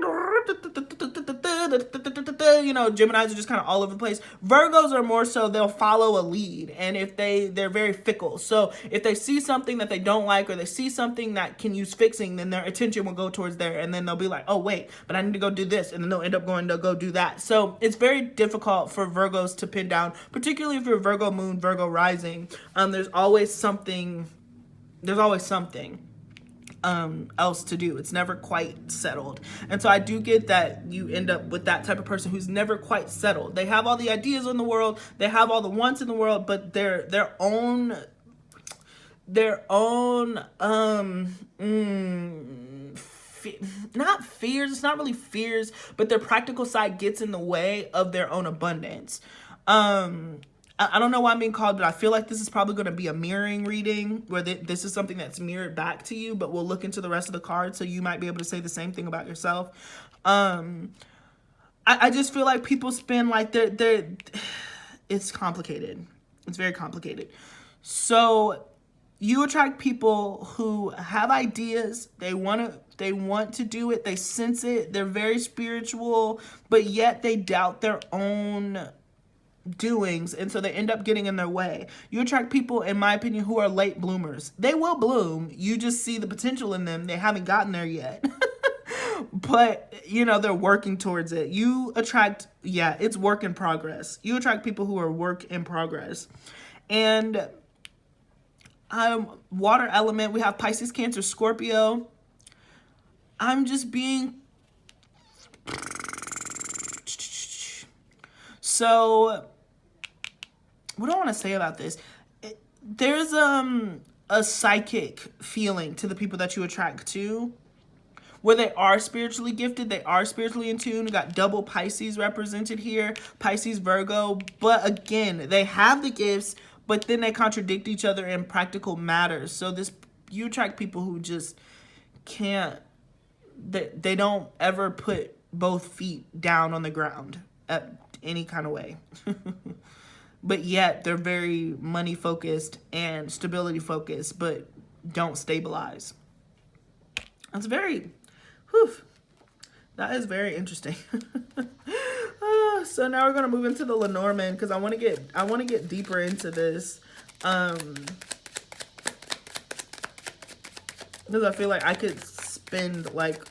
know, Geminis are just kind of all over the place. Virgos are more so they'll follow a lead, and if they're very fickle. So if they see something that they don't like, or they see something that can use fixing, then their attention will go towards there, and then they'll be like, oh wait, but I need to go do this, and then they'll end up going to go do that. So it's very difficult for Virgos to pin down, particularly if you're Virgo moon, Virgo rising. There's always something else to do. It's never quite settled. And so I do get that you end up with that type of person who's never quite settled. They have all the ideas in the world, they have all the wants in the world, but their own not fears, it's not really fears, but their practical side gets in the way of their own abundance. I don't know why I'm being called, but I feel like this is probably going to be a mirroring reading where this is something that's mirrored back to you, but we'll look into the rest of the cards so you might be able to say the same thing about yourself. I just feel like people spend like it's complicated. It's very complicated. So you attract people who have ideas. They want to do it. They sense it. They're very spiritual, but yet they doubt their own doings, and so they end up getting in their way. You attract people, in my opinion, who are late bloomers. They will bloom. You just see the potential in them. They haven't gotten there yet. But, you know, they're working towards it. You attract, it's work in progress. You attract people who are work in progress. And water element, we have Pisces, Cancer, Scorpio. I'm just being... So, what do I want to say about this? There's a psychic feeling to the people that you attract to, where they are spiritually gifted, they are spiritually in tune. We got double Pisces represented here, Pisces, Virgo. But again, they have the gifts, but then they contradict each other in practical matters. So you attract people who just can't, they don't ever put both feet down on the ground at any kind of way. But yet they're very money focused and stability focused, but don't stabilize. That's very, that is very interesting. So now we're gonna move into the Lenormand, because I want to get deeper into this, because I feel like I could spend like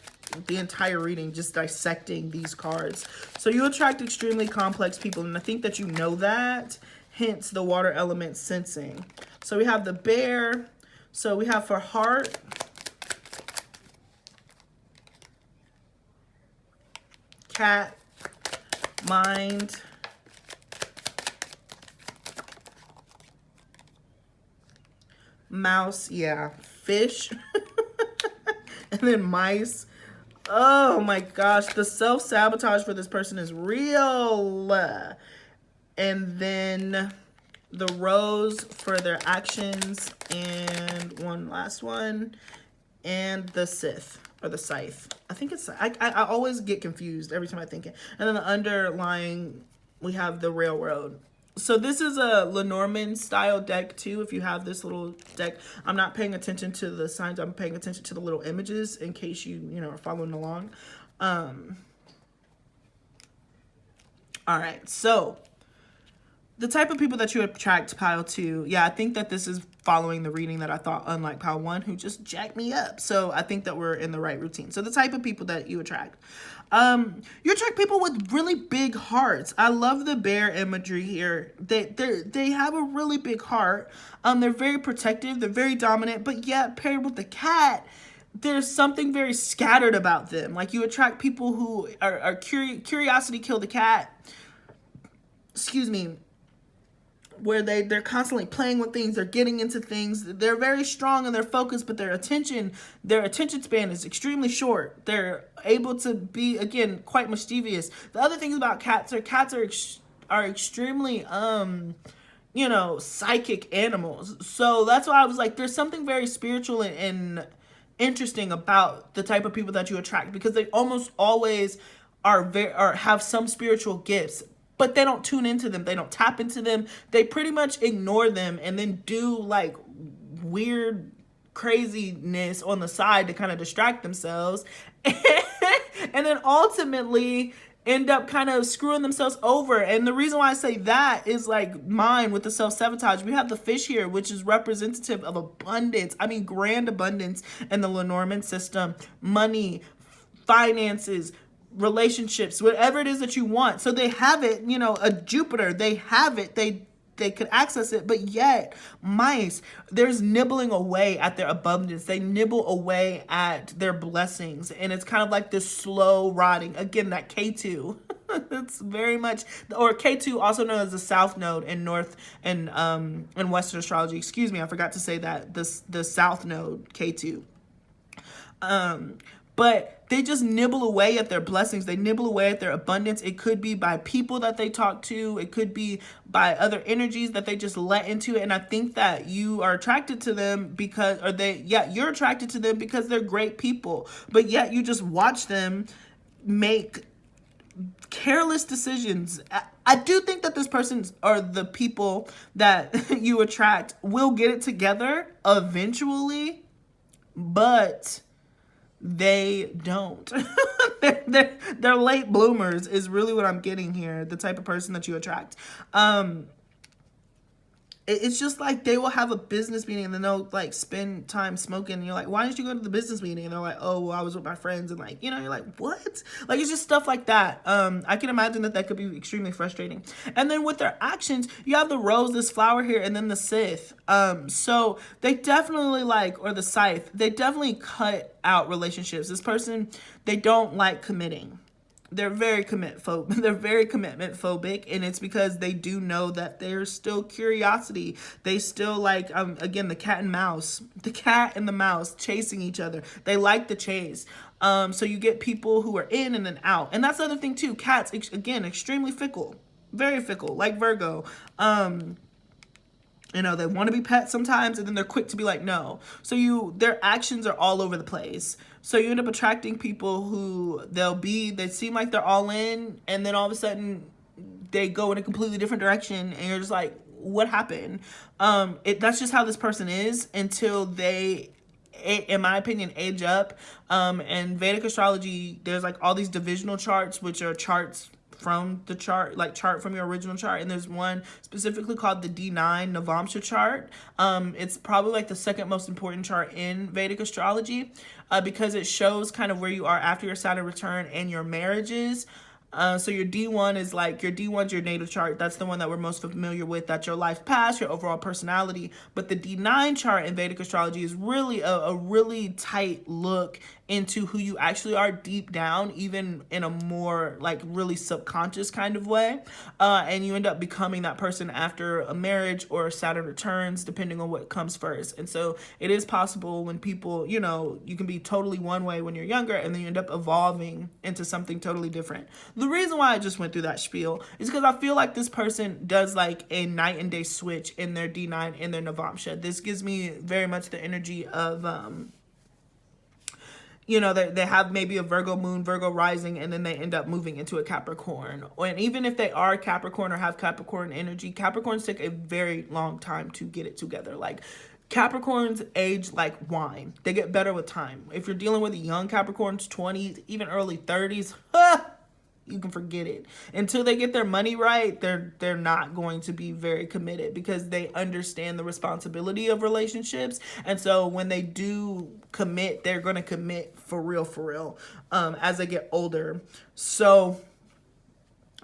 the entire reading just dissecting these cards. So you attract extremely complex people, and I think that you know that, hence the water element sensing. So we have the bear. So we have for heart, cat, mind, mouse, fish, and then mice. Oh my gosh, the self-sabotage for this person is real. And then the rose for their actions, and one last one, and the scythe, or the scythe. I think it's, I always get confused every time I think it. And then the underlying, we have the railroad. So this is a Lenormand style deck too. If you have this little deck, I'm not paying attention to the signs. I'm paying attention to the little images in case you are following along. All right. So the type of people that you attract, pile 2. Yeah, I think that this is following the reading that I thought, unlike pile 1, who just jacked me up. So I think that we're in the right routine. So the type of people that you attract. You attract people with really big hearts. I love the bear imagery here. They have a really big heart. They're very protective. They're very dominant. But yet, paired with the cat, there's something very scattered about them. Like, you attract people who are curiosity killed the cat. Excuse me. Where they're constantly playing with things, they're getting into things, they're very strong in their focus, but their attention span is extremely short. They're able to be, again, quite mischievous. The other things about cats are extremely psychic animals. So that's why I was like, there's something very spiritual and interesting about the type of people that you attract, because they almost always have some spiritual gifts, but they don't tune into them. They don't tap into them. They pretty much ignore them and then do like weird craziness on the side to kind of distract themselves. And then ultimately end up kind of screwing themselves over. And the reason why I say that is like mine with the self-sabotage. We have the fish here, which is representative of abundance. I mean, grand abundance in the Lenormand system. Money, finances, relationships, whatever it is that you want. So they have it, a Jupiter, they have it, they could access it, but yet mice, there's nibbling away at their abundance. They nibble away at their blessings, and it's kind of like this slow rotting. Again, that K2. It's very much, or K2, also known as the South Node in North and in Western astrology. Excuse me, I forgot to say that the South Node K2. But they just nibble away at their blessings. They nibble away at their abundance. It could be by people that they talk to. It could be by other energies that they just let into it. And I think that you are attracted to them you're attracted to them because they're great people. But yet you just watch them make careless decisions. I do think that this person or the people that you attract will get it together eventually, but they don't. They're late bloomers is really what I'm getting here. The type of person that you attract. It's just like they will have a business meeting and then they'll like spend time smoking. And you're like, why didn't you go to the business meeting? And they're like, oh, well, I was with my friends. And like, you're like, what? Like, it's just stuff like that. I can imagine that could be extremely frustrating. And then with their actions, you have the rose, this flower here, and then the scythe. So they definitely or the scythe, they definitely cut out relationships. This person, they don't like committing. They're very commitment phobic, and it's because they do know that there's still curiosity. They still again, the cat and the mouse chasing each other. They like the chase. So you get people who are in and then out. And that's the other thing too. Cats, again, extremely fickle, very fickle, like Virgo. They want to be pets sometimes, and then they're quick to be like, no. So their actions are all over the place. So you end up attracting people who they seem like they're all in, and then all of a sudden they go in a completely different direction, and you're just like, what happened? That's just how this person is until they, in my opinion, age up. And Vedic astrology, there's all these divisional charts, which are charts from the chart, chart from your original chart, and there's one specifically called the D9 Navamsha chart. It's probably the second most important chart in Vedic astrology, because it shows kind of where you are after your Saturn return and your marriages. So your D1 is your natal chart. That's the one that we're most familiar with. That's your life path, your overall personality. But the D9 chart in Vedic astrology is really a really tight look into who you actually are deep down, even in a more really subconscious kind of way. And you end up becoming that person after a marriage or Saturn returns, depending on what comes first. And so it is possible when people, you can be totally one way when you're younger, and then you end up evolving into something totally different. The reason why I just went through that spiel is because I feel like this person does a night and day switch in their D9 and their Navamsha. This gives me very much the energy of, they have maybe a Virgo moon, Virgo rising, and then they end up moving into a Capricorn. And even if they are Capricorn or have Capricorn energy, Capricorns take a very long time to get it together. Capricorns age like wine. They get better with time. If you're dealing with young Capricorns, 20s, even early 30s, you can forget it. Until they get their money right, they're not going to be very committed, because they understand the responsibility of relationships. And so when they do commit, they're going to commit for real, as they get older. So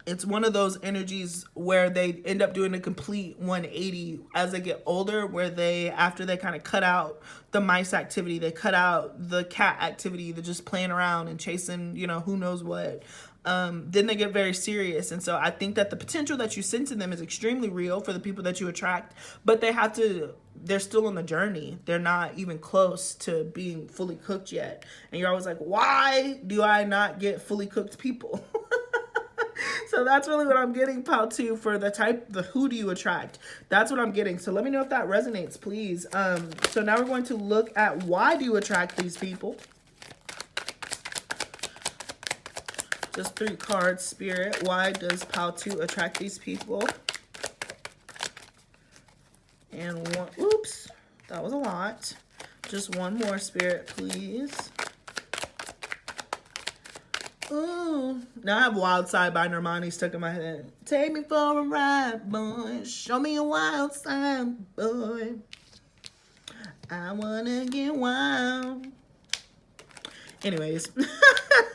It's one of those energies where they end up doing a complete 180 as they get older, where they, after they kind of cut out the mice activity, they cut out the cat activity, they're just playing around and chasing, you know, who knows what. Then they get very serious. And so I think that the potential that you sense in them is extremely real for the people that you attract, but they're still on the journey. They're not even close to being fully cooked yet. And you're always like, why do I not get fully cooked people? So that's really what I'm getting, pal, too, for the who do you attract. That's what I'm getting. So let me know if that resonates, please. So now we're going to look at why do you attract these people. Just 3 cards, Spirit. Why does pal 2 attract these people? And one, oops, that was a lot. Just one more, Spirit, please. Ooh, now I have Wild Side by Lenormand stuck in my head. Take me for a ride, boy. Show me a wild side, boy. I wanna get wild. Anyways,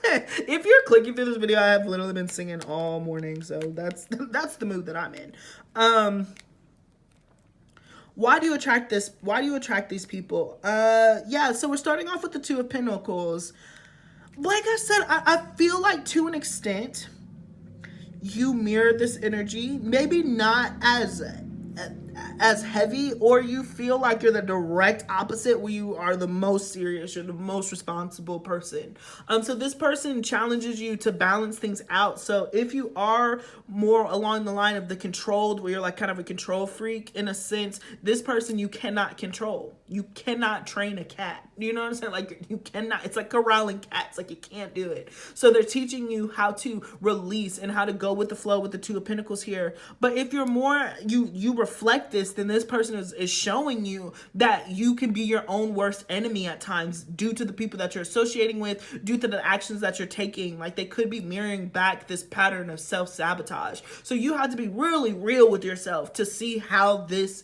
if you're clicking through this video, I have literally been singing all morning, so that's the mood that I'm in. Why do you attract this? Why do you attract these people? Yeah, so we're starting off with the 2 of Pentacles. Like I said, I feel like to an extent, you mirror this energy. Maybe not as heavy, or you feel like you're the direct opposite, where you are the most serious, you're the most responsible person. So this person challenges you to balance things out. So if you are more along the line of the controlled, where you're like kind of a control freak in a sense, this person you cannot control. You cannot train a cat. You know what I'm saying? Like, you cannot. It's like corralling cats. Like, you can't do it. So they're teaching you how to release and how to go with the flow with the 2 of Pentacles here. But if you're more, you reflect this, then this person is showing you that you can be your own worst enemy at times due to the people that you're associating with, due to the actions that you're taking. Like, they could be mirroring back this pattern of self-sabotage. So you have to be really real with yourself to see how this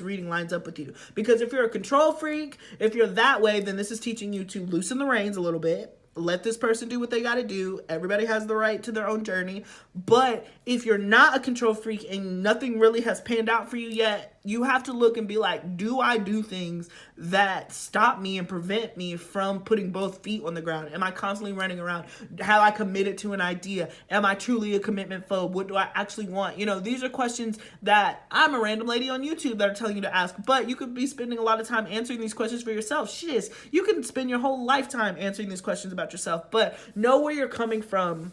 reading lines up with you. Because if you're a control freak, if you're that way, then this is teaching you to loosen the reins a little bit. Let this person do what they got to do. Everybody has the right to their own journey. But if you're not a control freak and nothing really has panned out for you yet, you have to look and be like, do I do things that stop me and prevent me from putting both feet on the ground? Am I constantly running around? Have I committed to an idea? Am I truly a commitment phobe? What do I actually want? You know, these are questions that I'm a random lady on YouTube that are telling you to ask, but you could be spending a lot of time answering these questions for yourself. Shiz, you can spend your whole lifetime answering these questions about yourself, but know where you're coming from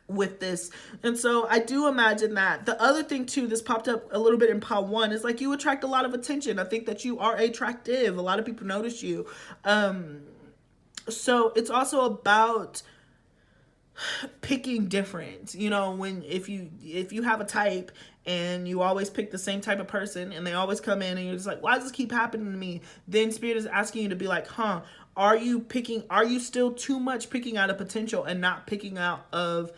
with this. And so I do imagine that. The other thing too, this popped up a little bit in pile 1, is like, you attract a lot of attention. I think that you are attractive. A lot of people notice you. So it's also about picking different. You know, if you have a type and you always pick the same type of person and they always come in and you're just like, why does this keep happening to me? Then Spirit is asking you to be like, are you still too much picking out of potential and not picking out of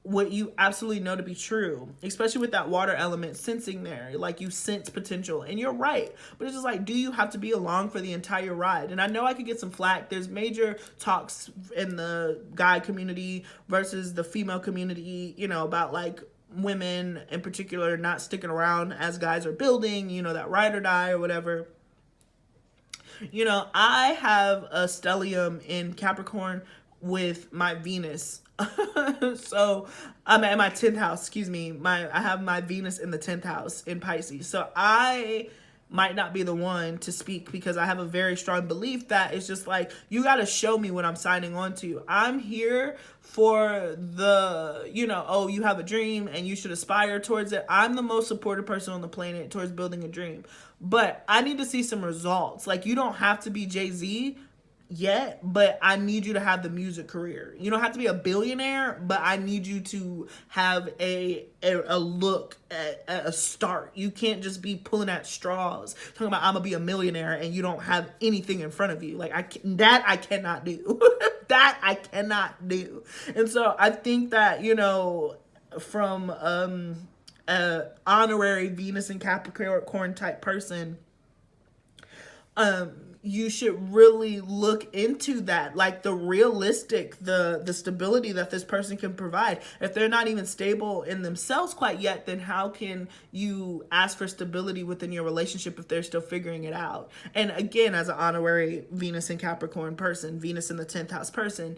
what you absolutely know to be true? Especially with that water element sensing there, like, you sense potential, and you're right, but it's just like, do you have to be along for the entire ride? And I know I could get some flack. There's major talks in the guy community versus the female community, you know, about like women in particular not sticking around as guys are building, you know, that ride or die or whatever. You know, I have a stellium in Capricorn with my Venus. So I'm at my 10th house, excuse me. I have my Venus in the 10th house in Pisces. So I might not be the one to speak, because I have a very strong belief that it's just like, you got to show me what I'm signing on to. I'm here for the, you know, oh, you have a dream and you should aspire towards it. I'm the most supportive person on the planet towards building a dream, but I need to see some results. Like, you don't have to be Jay-Z yet, but I need you to have the music career. You don't have to be a billionaire, but I need you to have a look at a start. You can't just be pulling at straws talking about, I'm gonna be a millionaire, and you don't have anything in front of you. Like, I cannot do. That I cannot do. And so I think that, you know, from honorary Venus and Capricorn type person, you should really look into that, like the realistic, the stability that this person can provide. If they're not even stable in themselves quite yet, then how can you ask for stability within your relationship if they're still figuring it out? And again, as an honorary Venus in Capricorn person, Venus in the 10th house person,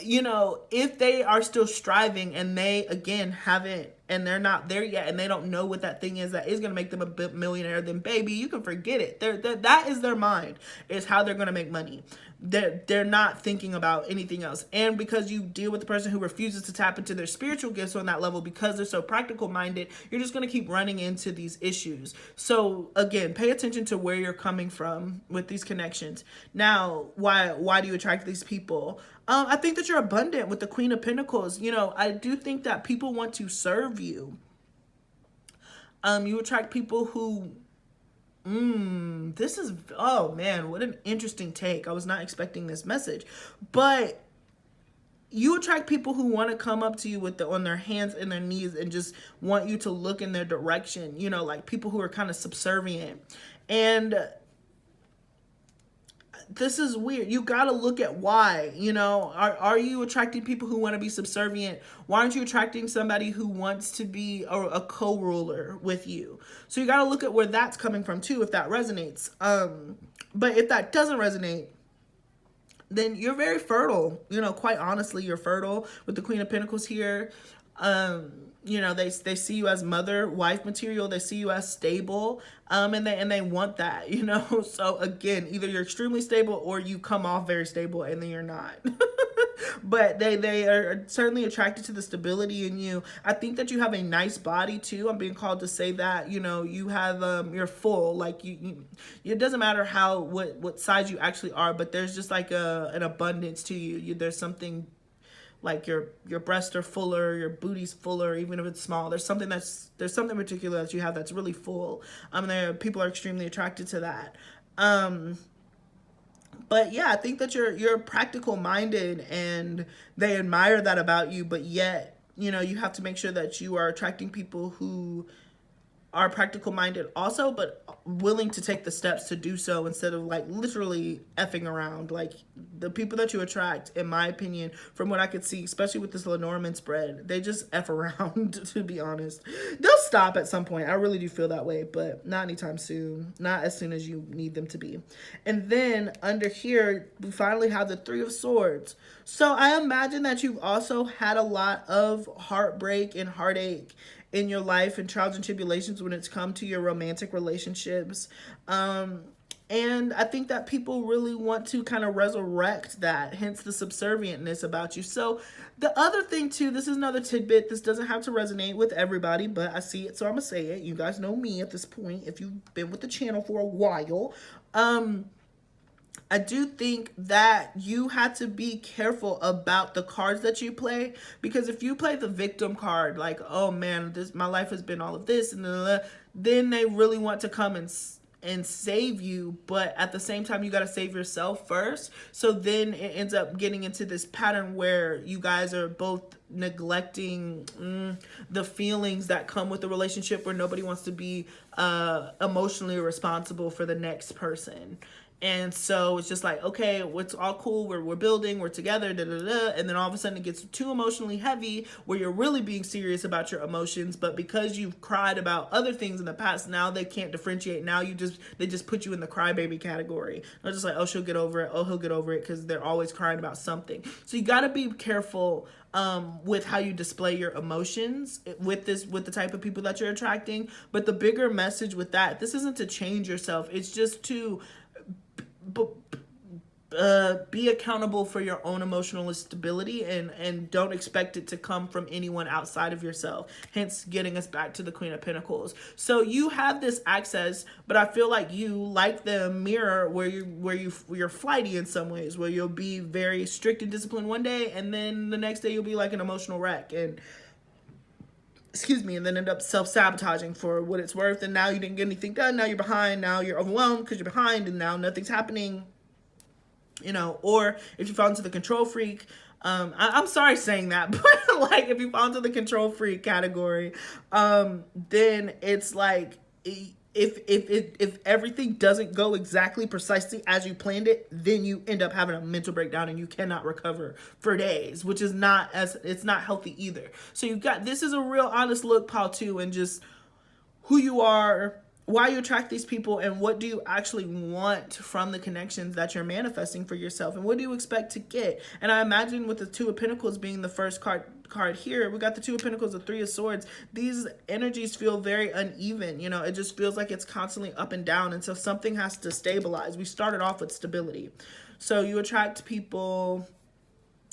you know, if they are still striving and they, again, haven't, and they're not there yet, and they don't know what that thing is that is going to make them a millionaire, then baby, you can forget it. That is their mind, is how they're going to make money. They're not thinking about anything else. And because you deal with the person who refuses to tap into their spiritual gifts on that level because they're so practical minded, you're just going to keep running into these issues. So again, pay attention to where you're coming from with these connections. Now, why do you attract these people? I think that you're abundant with the Queen of Pentacles. You know, I do think that people want to serve you. You attract people who, this is, oh man, what an interesting take. I was not expecting this message. But you attract people who want to come up to you with on their hands and their knees and just want you to look in their direction. You know, like people who are kind of subservient. And this is weird. You got to look at why. You know, are you attracting people who want to be subservient? Why aren't you attracting somebody who wants to be a co-ruler with you? So you got to look at where that's coming from too, if that resonates. But if that doesn't resonate, then you're very fertile. You know, quite honestly, you're fertile with the Queen of Pentacles here. You know, they see you as mother, wife material. They see you as stable, and they want that, you know. So again, either you're extremely stable or you come off very stable and then you're not. But they are certainly attracted to the stability in you. I think that you have a nice body too. I'm being called to say that. You know, you have you're full. Like you it doesn't matter what size you actually are, but there's just like an abundance to you. There's something. Like your breasts are fuller, your booty's fuller, even if it's small. There's something particular that you have that's really full. People are extremely attracted to that. But yeah, I think that you're practical minded and they admire that about you. But yet, you know, you have to make sure that you are attracting people who are practical minded also, but willing to take the steps to do so instead of like literally effing around. Like the people that you attract, in my opinion, from what I could see, especially with this Lenormand spread, they just F around, to be honest. They'll stop at some point. I really do feel that way, but not anytime soon. Not as soon as you need them to be. And then under here, we finally have the Three of Swords. So I imagine that you've also had a lot of heartbreak and heartache in your life and trials and tribulations when it's come to your romantic relationships. And I think that people really want to kind of resurrect that, hence the subservientness about you. So the other thing too, this is another tidbit. This doesn't have to resonate with everybody, but I see it, so I'm gonna say it. You guys know me at this point, if you've been with the channel for a while. I do think that you had to be careful about the cards that you play, because if you play the victim card, like, oh man, my life has been all of this, and then they really want to come and save you, but at the same time you got to save yourself first. So then it ends up getting into this pattern where you guys are both neglecting the feelings that come with the relationship, where nobody wants to be emotionally responsible for the next person. And so it's just like, okay, it's all cool. We're building, we're together, and then all of a sudden it gets too emotionally heavy where you're really being serious about your emotions. But because you've cried about other things in the past, now they can't differentiate. Now they just put you in the crybaby category. They're just like, oh, she'll get over it. Oh, he'll get over it, because they're always crying about something. So you got to be careful with how you display your emotions with the type of people that you're attracting. But the bigger message with that, this isn't to change yourself. It's just to be accountable for your own emotional stability, and don't expect it to come from anyone outside of yourself, hence getting us back to the Queen of Pentacles. So you have this access, but I feel like you, like the mirror, where you're flighty in some ways, where you'll be very strict and disciplined one day, and then the next day you'll be like an emotional wreck, and then end up self-sabotaging for what it's worth. And now you didn't get anything done. Now you're behind. Now you're overwhelmed because you're behind, and now nothing's happening. You know, or if you fall into the control freak, I'm sorry saying that, but like if you fall into the control freak category, then it's like if everything doesn't go exactly precisely as you planned it, then you end up having a mental breakdown and you cannot recover for days, which is not it's not healthy either. So you got, this is a real honest look, pile two, and just who you are, why you attract these people, and what do you actually want from the connections that you're manifesting for yourself, and what do you expect to get. And I imagine with the Two of Pentacles being the first card here, we got the Two of Pentacles, the Three of Swords. These energies feel very uneven. You know, it just feels like it's constantly up and down, and so something has to stabilize. We started off with stability. So you attract people,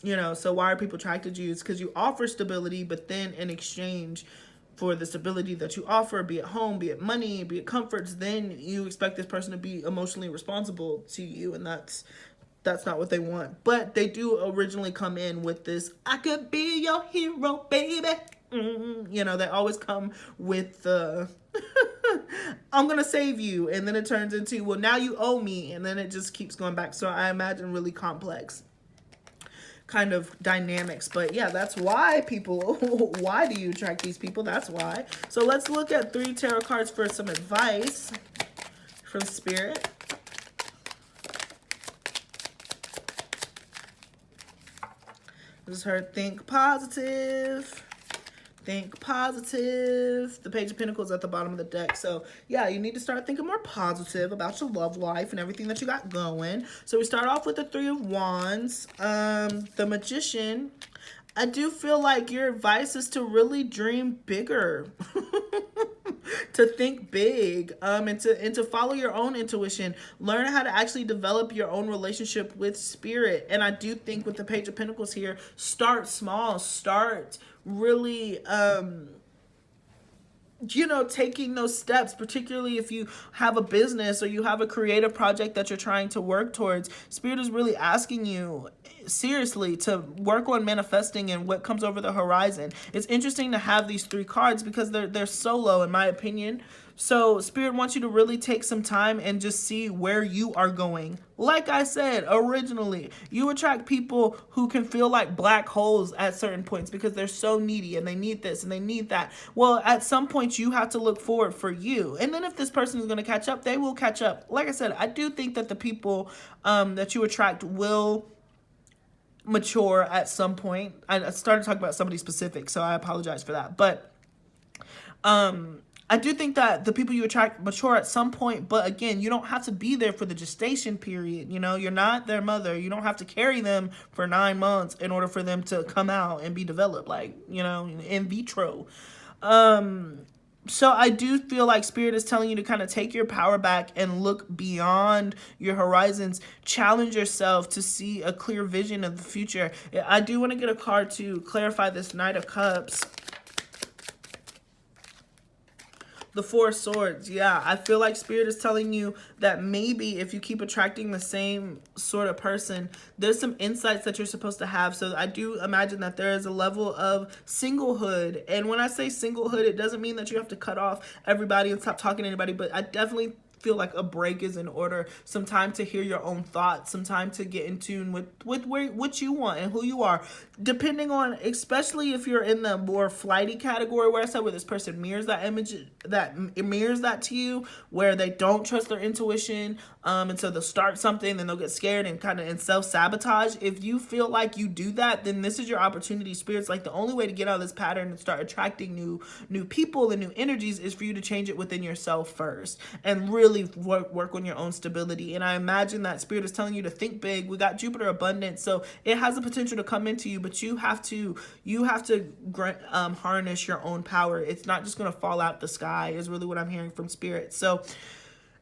you know, so why are people attracted to you? It's because you offer stability, but then in exchange for the stability that you offer, be it home, be it money, be it comforts, then you expect this person to be emotionally responsible to you, and that's not what they want. But they do originally come in with this, I could be your hero, baby. You know, they always come with the I'm gonna save you, and then it turns into, well, now you owe me, and then it just keeps going back. So I imagine really complex kind of dynamics. But yeah, that's why people, why do you attract these people? That's why. So let's look at 3 tarot cards for some advice from Spirit. This is her think positive. Think positive. The Page of Pentacles at the bottom of the deck. So yeah, you need to start thinking more positive about your love life and everything that you got going. So we start off with the Three of Wands. The Magician. I do feel like your advice is to really dream bigger. To think big, and to follow your own intuition. Learn how to actually develop your own relationship with Spirit. And I do think with the Page of Pentacles here, start small. Start really you know, taking those steps, particularly if you have a business or you have a creative project that you're trying to work towards. Spirit is really asking you seriously to work on manifesting and what comes over the horizon. It's interesting to have these 3 cards because they're solo, in my opinion. So Spirit wants you to really take some time and just see where you are going. Like I said originally, you attract people who can feel like black holes at certain points because they're so needy and they need this and they need that. Well, at some point you have to look forward for you. And then if this person is going to catch up, they will catch up. Like I said, I do think that the people that you attract will mature at some point. I started talking about somebody specific, so I apologize for that. But I do think that the people you attract mature at some point, but again, you don't have to be there for the gestation period. You know, you're not their mother. You don't have to carry them for 9 months in order for them to come out and be developed, like, you know, in vitro. So I do feel like Spirit is telling you to kind of take your power back and look beyond your horizons. Challenge yourself to see a clear vision of the future. I do want to get a card to clarify this Knight of Cups. The Four of Swords. Yeah, I feel like Spirit is telling you that maybe if you keep attracting the same sort of person, there's some insights that you're supposed to have. So I do imagine that there is a level of singlehood. And when I say singlehood, it doesn't mean that you have to cut off everybody and stop talking to anybody, but I definitely feel like a break is in order. Some time to hear your own thoughts, some time to get in tune with what you want and who you are, depending on, especially if you're in the more flighty category where I said where this person mirrors that image, that it mirrors that to you, where they don't trust their intuition, and so they'll start something, then they'll get scared and kind of self-sabotage. If you feel like you do that, then this is your opportunity. Spirit's like, the only way to get out of this pattern and start attracting new people and new energies is for you to change it within yourself first and really work on your own stability. And I imagine that Spirit is telling you to think big. We got Jupiter abundance, so it has the potential to come into you, but you have to harness your own power. It's not just going to fall out the sky, is really what I'm hearing from Spirit. So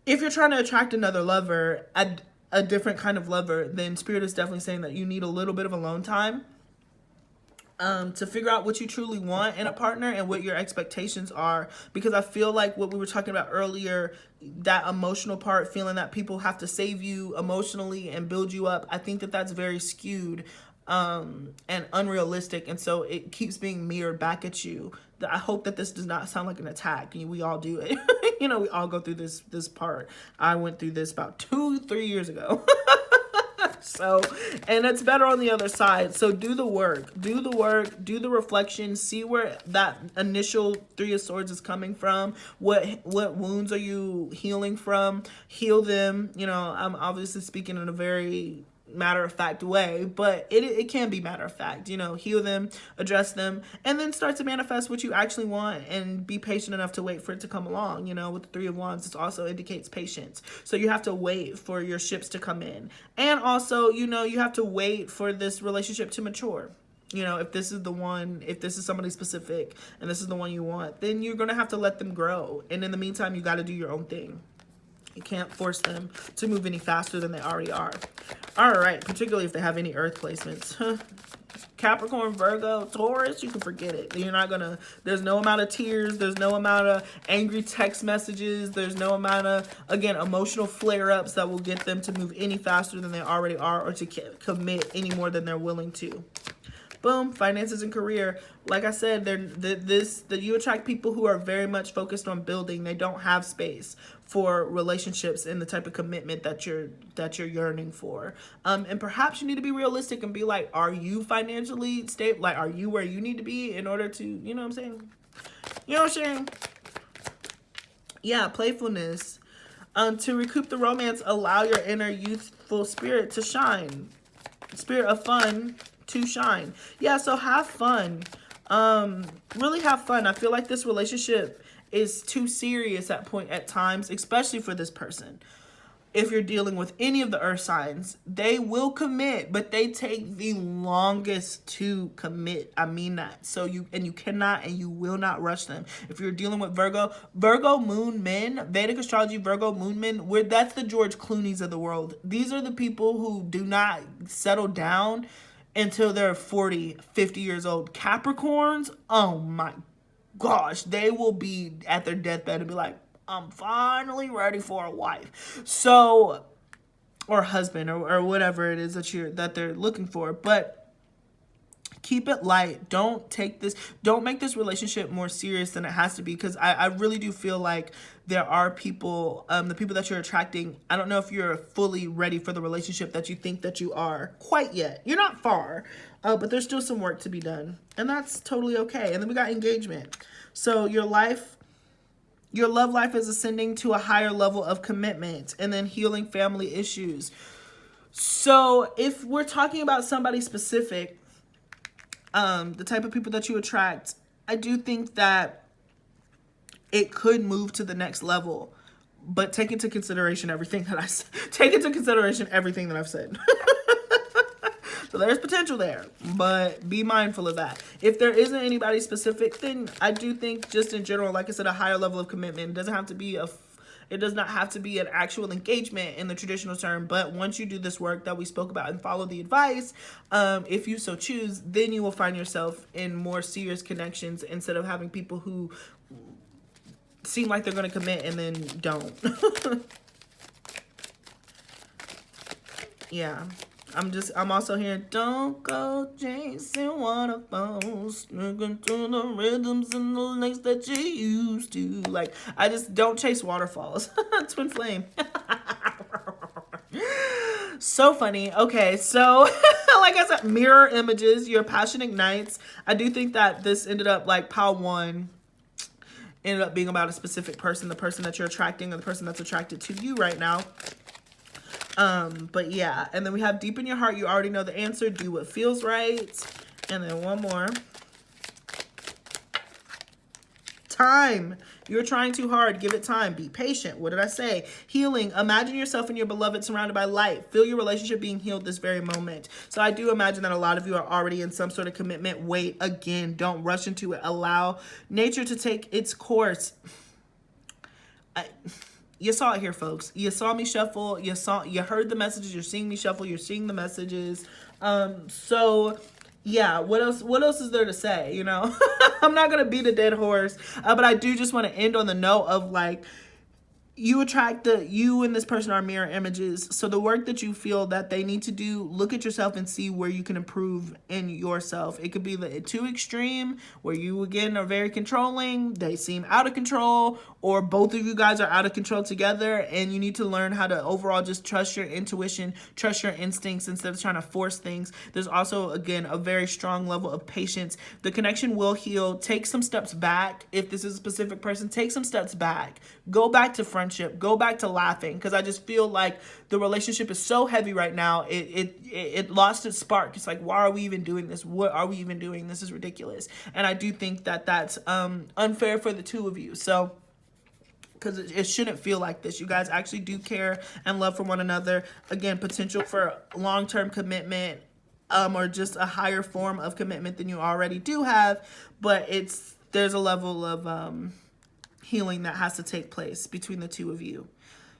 if you're trying to attract another lover, a different kind of lover, then Spirit is definitely saying that you need a little bit of alone time to figure out what you truly want in a partner and what your expectations are. Because I feel like what we were talking about earlier, that emotional part, feeling that people have to save you emotionally and build you up, I think that that's very skewed and unrealistic, and so it keeps being mirrored back at you. I hope that this does not sound like an attack. We all do it. You know, we all go through this part. I went through this about 2-3 years ago. So, and it's better on the other side. So do the work, do the reflection, see where that initial Three of Swords is coming from. What wounds are you healing from? Heal them. You know, I'm obviously speaking in a very matter-of-fact way, but it can be matter-of-fact. You know, heal them, address them, and then start to manifest what you actually want, and be patient enough to wait for it to come along. You know, with the Three of Wands, it also indicates patience, so you have to wait for your ships to come in. And also, you know, you have to wait for this relationship to mature. You know, if this is the one, if this is somebody specific and this is the one you want, then you're gonna have to let them grow, and in the meantime you got to do your own thing. You can't force them to move any faster than they already are. All right, particularly if they have any earth placements. Capricorn, Virgo, Taurus, you can forget it. You're not gonna, there's no amount of tears, there's no amount of angry text messages, there's no amount of, again, emotional flare-ups that will get them to move any faster than they already are, or to commit any more than they're willing to. Boom, finances and career. Like I said, you attract people who are very much focused on building. They don't have space for relationships and the type of commitment that you're yearning for. And perhaps you need to be realistic and be like, are you financially stable? Like, are you where you need to be in order to, you know what I'm saying? You know what I'm saying? Yeah, playfulness. To recoup the romance, allow your inner youthful spirit to shine. Spirit of fun to shine. Yeah, so have fun. Really have fun. I feel like this relationship is too serious at times, especially for this person. If you're dealing with any of the earth signs, they will commit, but they take the longest to commit. I mean that. So you cannot and you will not rush them. If you're dealing with Virgo moon men, Vedic astrology, Virgo moon men, that's the George Clooney's of the world. These are the people who do not settle down until they're 40, 50 years old. Capricorns, oh my gosh, they will be at their deathbed and be like, I'm finally ready for a wife. So, or husband, or whatever it is that they're looking for. But keep it light. Don't make this relationship more serious than it has to be, because I really do feel like there are people, the people that you're attracting, I don't know if you're fully ready for the relationship that you think that you are quite yet. You're not far, but there's still some work to be done, and that's totally okay. And then we got engagement. So your love life is ascending to a higher level of commitment, and then healing family issues. So if we're talking about somebody specific, the type of people that you attract, I do think that it could move to the next level, but take into consideration everything that I've said. So there's potential there, but be mindful of that. If there isn't anybody specific, then I do think just in general, like I said, a higher level of commitment. It does not have to be an actual engagement in the traditional term, but once you do this work that we spoke about and follow the advice, if you so choose, then you will find yourself in more serious connections instead of having people who seem like they're going to commit and then don't. Yeah. I'm also hearing, don't go chasing waterfalls, looking to the rhythms and the lakes that you used to. Like, I just don't chase waterfalls. Twin flame. So funny. Okay, so like I said, mirror images, your passion ignites. I do think that this ended up, like, pile one ended up being about a specific person, the person that you're attracting, or the person that's attracted to you right now. But yeah, and then we have deep in your heart, you already know the answer, do what feels right. And then one more. Time. You're trying too hard. Give it time. Be patient. What did I say? Healing. Imagine yourself and your beloved surrounded by light. Feel your relationship being healed this very moment. So I do imagine that a lot of you are already in some sort of commitment. Wait, again, don't rush into it. Allow nature to take its course. You saw it here, folks. You saw me shuffle. You heard the messages. You're seeing me shuffle. You're seeing the messages. So yeah, what else is there to say? You know, I'm not going to beat a dead horse, but I do just want to end on the note of, like, you attract you and this person are mirror images. So the work that you feel that they need to do, look at yourself and see where you can improve in yourself. It could be the too extreme, where you again are very controlling, they seem out of control, or both of you guys are out of control together, and you need to learn how to overall just trust your intuition, trust your instincts instead of trying to force things. There's also, again, a very strong level of patience. The connection will heal. Take some steps back. If this is a specific person, take some steps back. Go back to friendship. Go back to laughing, because I just feel like the relationship is so heavy right now. It lost its spark. It's like, why are we even doing this? What are we even doing? This is ridiculous. And I do think that that's unfair for the two of you. So, because it shouldn't feel like this. You guys actually do care and love for one another. Again, potential for long-term commitment, or just a higher form of commitment than you already do have. But there's a level of healing that has to take place between the two of you.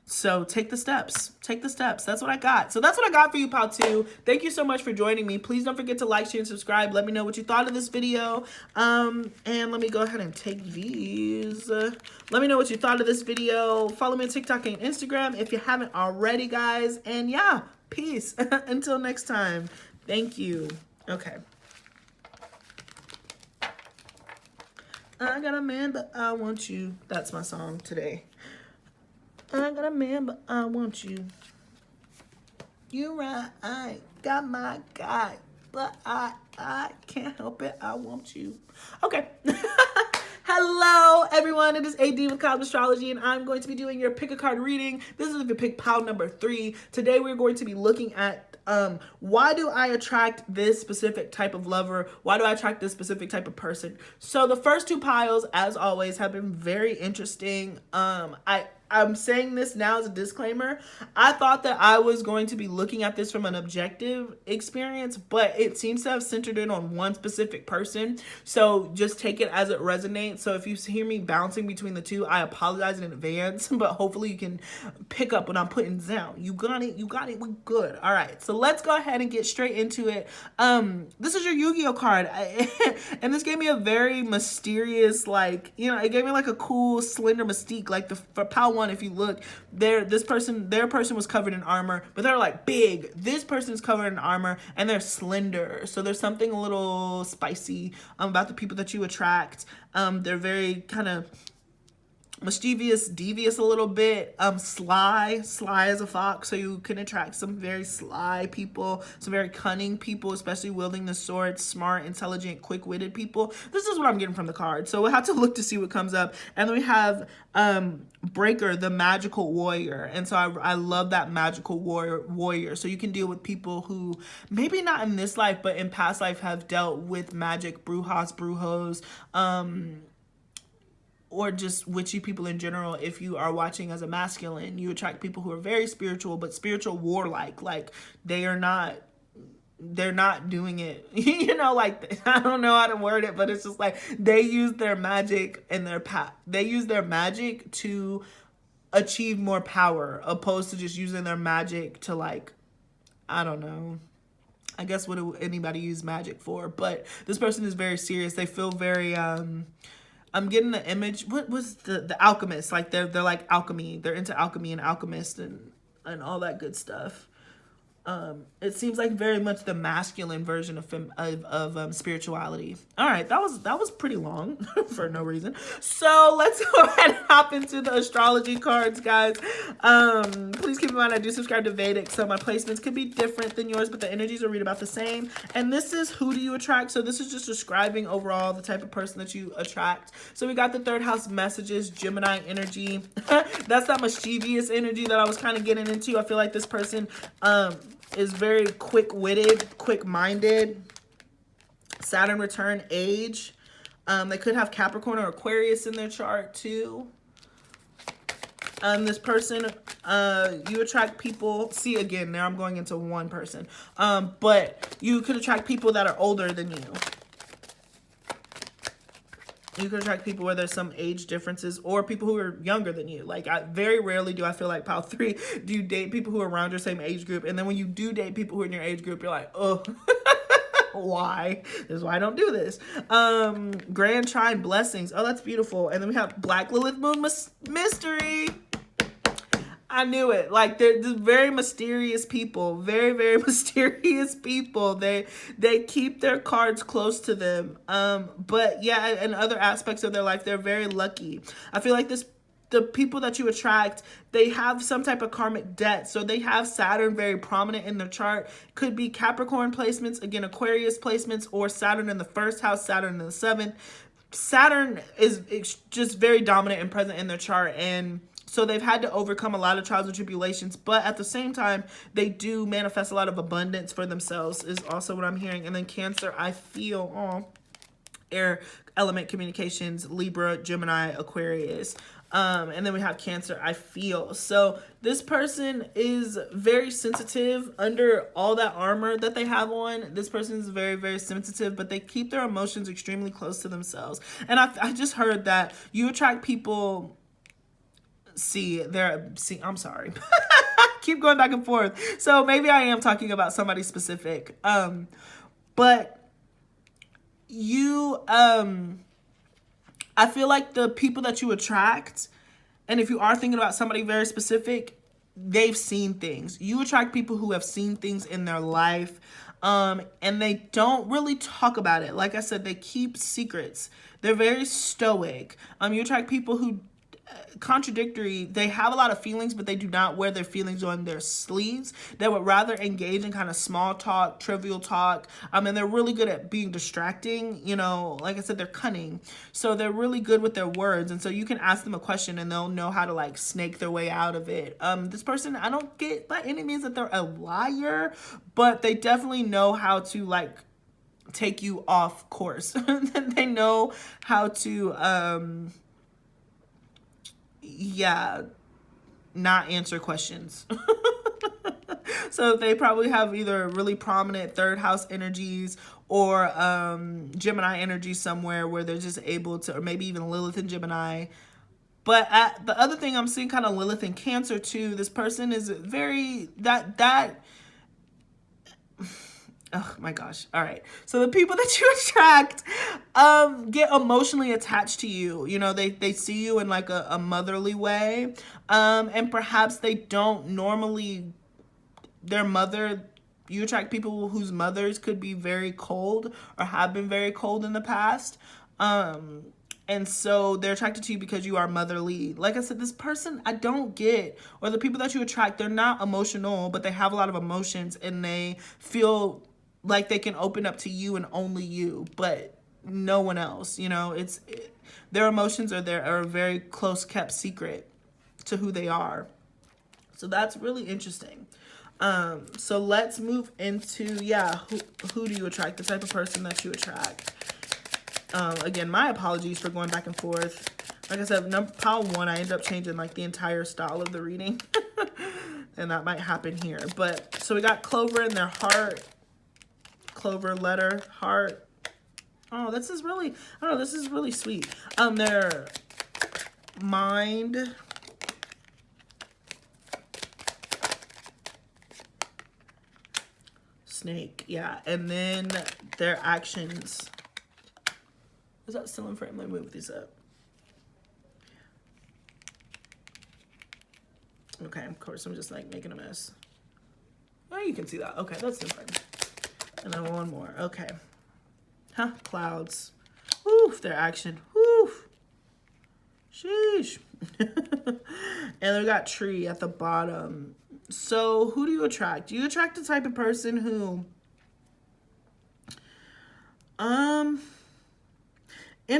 So take the steps. Take the steps. That's what I got. So that's what I got for you, Pal 2. Thank you so much for joining me. Please don't forget to like, share, and subscribe. Let me know what you thought of this video. And let me go ahead and take these. Let me know what you thought of this video. Follow me on TikTok and Instagram if you haven't already, guys. And yeah, peace. Until next time. Thank you. Okay. I got a man, but I want you. That's my song today. I got a man, but I want you. You right, I got my guy, but I can't help it. I want you. Okay. Hello, everyone. It is AD with Cosmic Astrology, and I'm going to be doing your pick a card reading. This is if you pick pile number 3. Today, we're going to be looking at why do I attract this specific type of lover? Why do I attract this specific type of person? So the first 2 piles, as always, have been very interesting. I'm saying this now as a disclaimer. I thought that I was going to be looking at this from an objective experience, but it seems to have centered in on one specific person. So just take it as it resonates. So if you hear me bouncing between the 2, I apologize in advance, but hopefully you can pick up what I'm putting down. You got it. You got it. We're good. All right. So let's go ahead and get straight into it. This is your Yu-Gi-Oh card. And this gave me a very mysterious, like, you know, it gave me like a cool slender mystique, like for pile 1. If you look there, their person was covered in armor, but they're like big. This person's covered in armor and they're slender. So there's something a little spicy about the people that you attract. They're very kind of mischievous, devious a little bit, sly as a fox. So you can attract some very sly people, some very cunning people, especially wielding the sword, smart, intelligent, quick-witted people. This is what I'm getting from the card. So we'll have to look to see what comes up. And then we have Breaker, the magical warrior. And so I love that magical warrior. So you can deal with people who maybe not in this life, but in past life have dealt with magic, brujos, or just witchy people in general. If you are watching as a masculine, you attract people who are very spiritual, but spiritual warlike. Like they're not doing it, you know, like, I don't know how to word it, but it's just like they use their magic and they use their magic to achieve more power, opposed to just using their magic to, like, I don't know. I guess what would anybody use magic for? But this person is very serious. They feel very, I'm getting the image. What was the alchemist? Like they're like alchemy. They're into alchemy and alchemist and all that good stuff. It seems like very much the masculine version of spirituality. All right, that was pretty long for no reason. So let's go ahead and hop into the astrology cards, guys. Please keep in mind I do subscribe to Vedic, so my placements could be different than yours, but the energies are read about the same. And this is who do you attract? So this is just describing overall the type of person that you attract. So we got the 3rd house messages, Gemini energy. That's that mischievous energy that I was kind of getting into. I feel like this person is very quick-witted, quick-minded. Saturn return age. They could have Capricorn or Aquarius in their chart too. This person, you attract people. See, again, now I'm going into one person. But you could attract people that are older than you. You can attract people where there's some age differences, or people who are younger than you. Like, very rarely do I feel like pile 3 do you date people who are around your same age group. And then when you do date people who are in your age group, you're like, oh, why? This is why I don't do this. Grand Trine blessings. Oh, that's beautiful. And then we have Black Lilith Moon mystery. I knew it. Like, they're just very mysterious people. Very, very mysterious people. They keep their cards close to them. But yeah, in other aspects of their life, they're very lucky. I feel like the people that you attract, they have some type of karmic debt. So they have Saturn very prominent in their chart. Could be Capricorn placements, again, Aquarius placements, or Saturn in the first house, Saturn in the seventh. Saturn is just very dominant and present in their chart. And so they've had to overcome a lot of trials and tribulations. But at the same time, they do manifest a lot of abundance for themselves, is also what I'm hearing. And then Cancer, I feel, air element communications, Libra, Gemini, Aquarius. And then we have Cancer, I feel. So this person is very sensitive under all that armor that they have on. This person is very, very sensitive, but they keep their emotions extremely close to themselves. And I just heard that you attract people. I'm sorry. Keep going back and forth. So maybe I am talking about somebody specific. But you, I feel like the people that you attract, and if you are thinking about somebody very specific, they've seen things. You attract people who have seen things in their life, and they don't really talk about it. Like I said, they keep secrets. They're very stoic. You attract people who contradictory. They have a lot of feelings, but they do not wear their feelings on their sleeves. They would rather engage in kind of small talk, trivial talk. And they're really good at being distracting. You know, like I said, they're cunning. So they're really good with their words. And so you can ask them a question and they'll know how to like snake their way out of it. This person, I don't get by any means that they're a liar, but they definitely know how to like take you off course. They know how to, not answer questions. So they probably have either really prominent third house energies or Gemini energy somewhere where they're just able to, or maybe even Lilith and Gemini. But the other thing I'm seeing kind of Lilith and Cancer too. This person is very, oh my gosh. All right. So the people that you attract get emotionally attached to you. You know, they see you in like a motherly way. And perhaps they don't normally, you attract people whose mothers could be very cold or have been very cold in the past. And so they're attracted to you because you are motherly. Like I said, this person I don't get, or the people that you attract, they're not emotional, but they have a lot of emotions and they feel like they can open up to you and only you, but no one else. You know, their emotions are a very close kept secret to who they are. So that's really interesting. So let's move into, who do you attract? The type of person that you attract. Again, my apologies for going back and forth. Like I said, pile 1, I end up changing like the entire style of the reading. And that might happen here. But so we got Clover in their heart. Clover letter, heart. Oh, this is really, I don't know, this is really sweet. Their mind. Snake, yeah. And then their actions. Is that still in frame? Let me move these up. Okay, of course, I'm just like making a mess. Oh, you can see that. Okay, that's in frame. And then one more. Okay. Clouds. Woof, their action. Woof. Sheesh. And we got tree at the bottom. So who do you attract? You attract the type of person who, in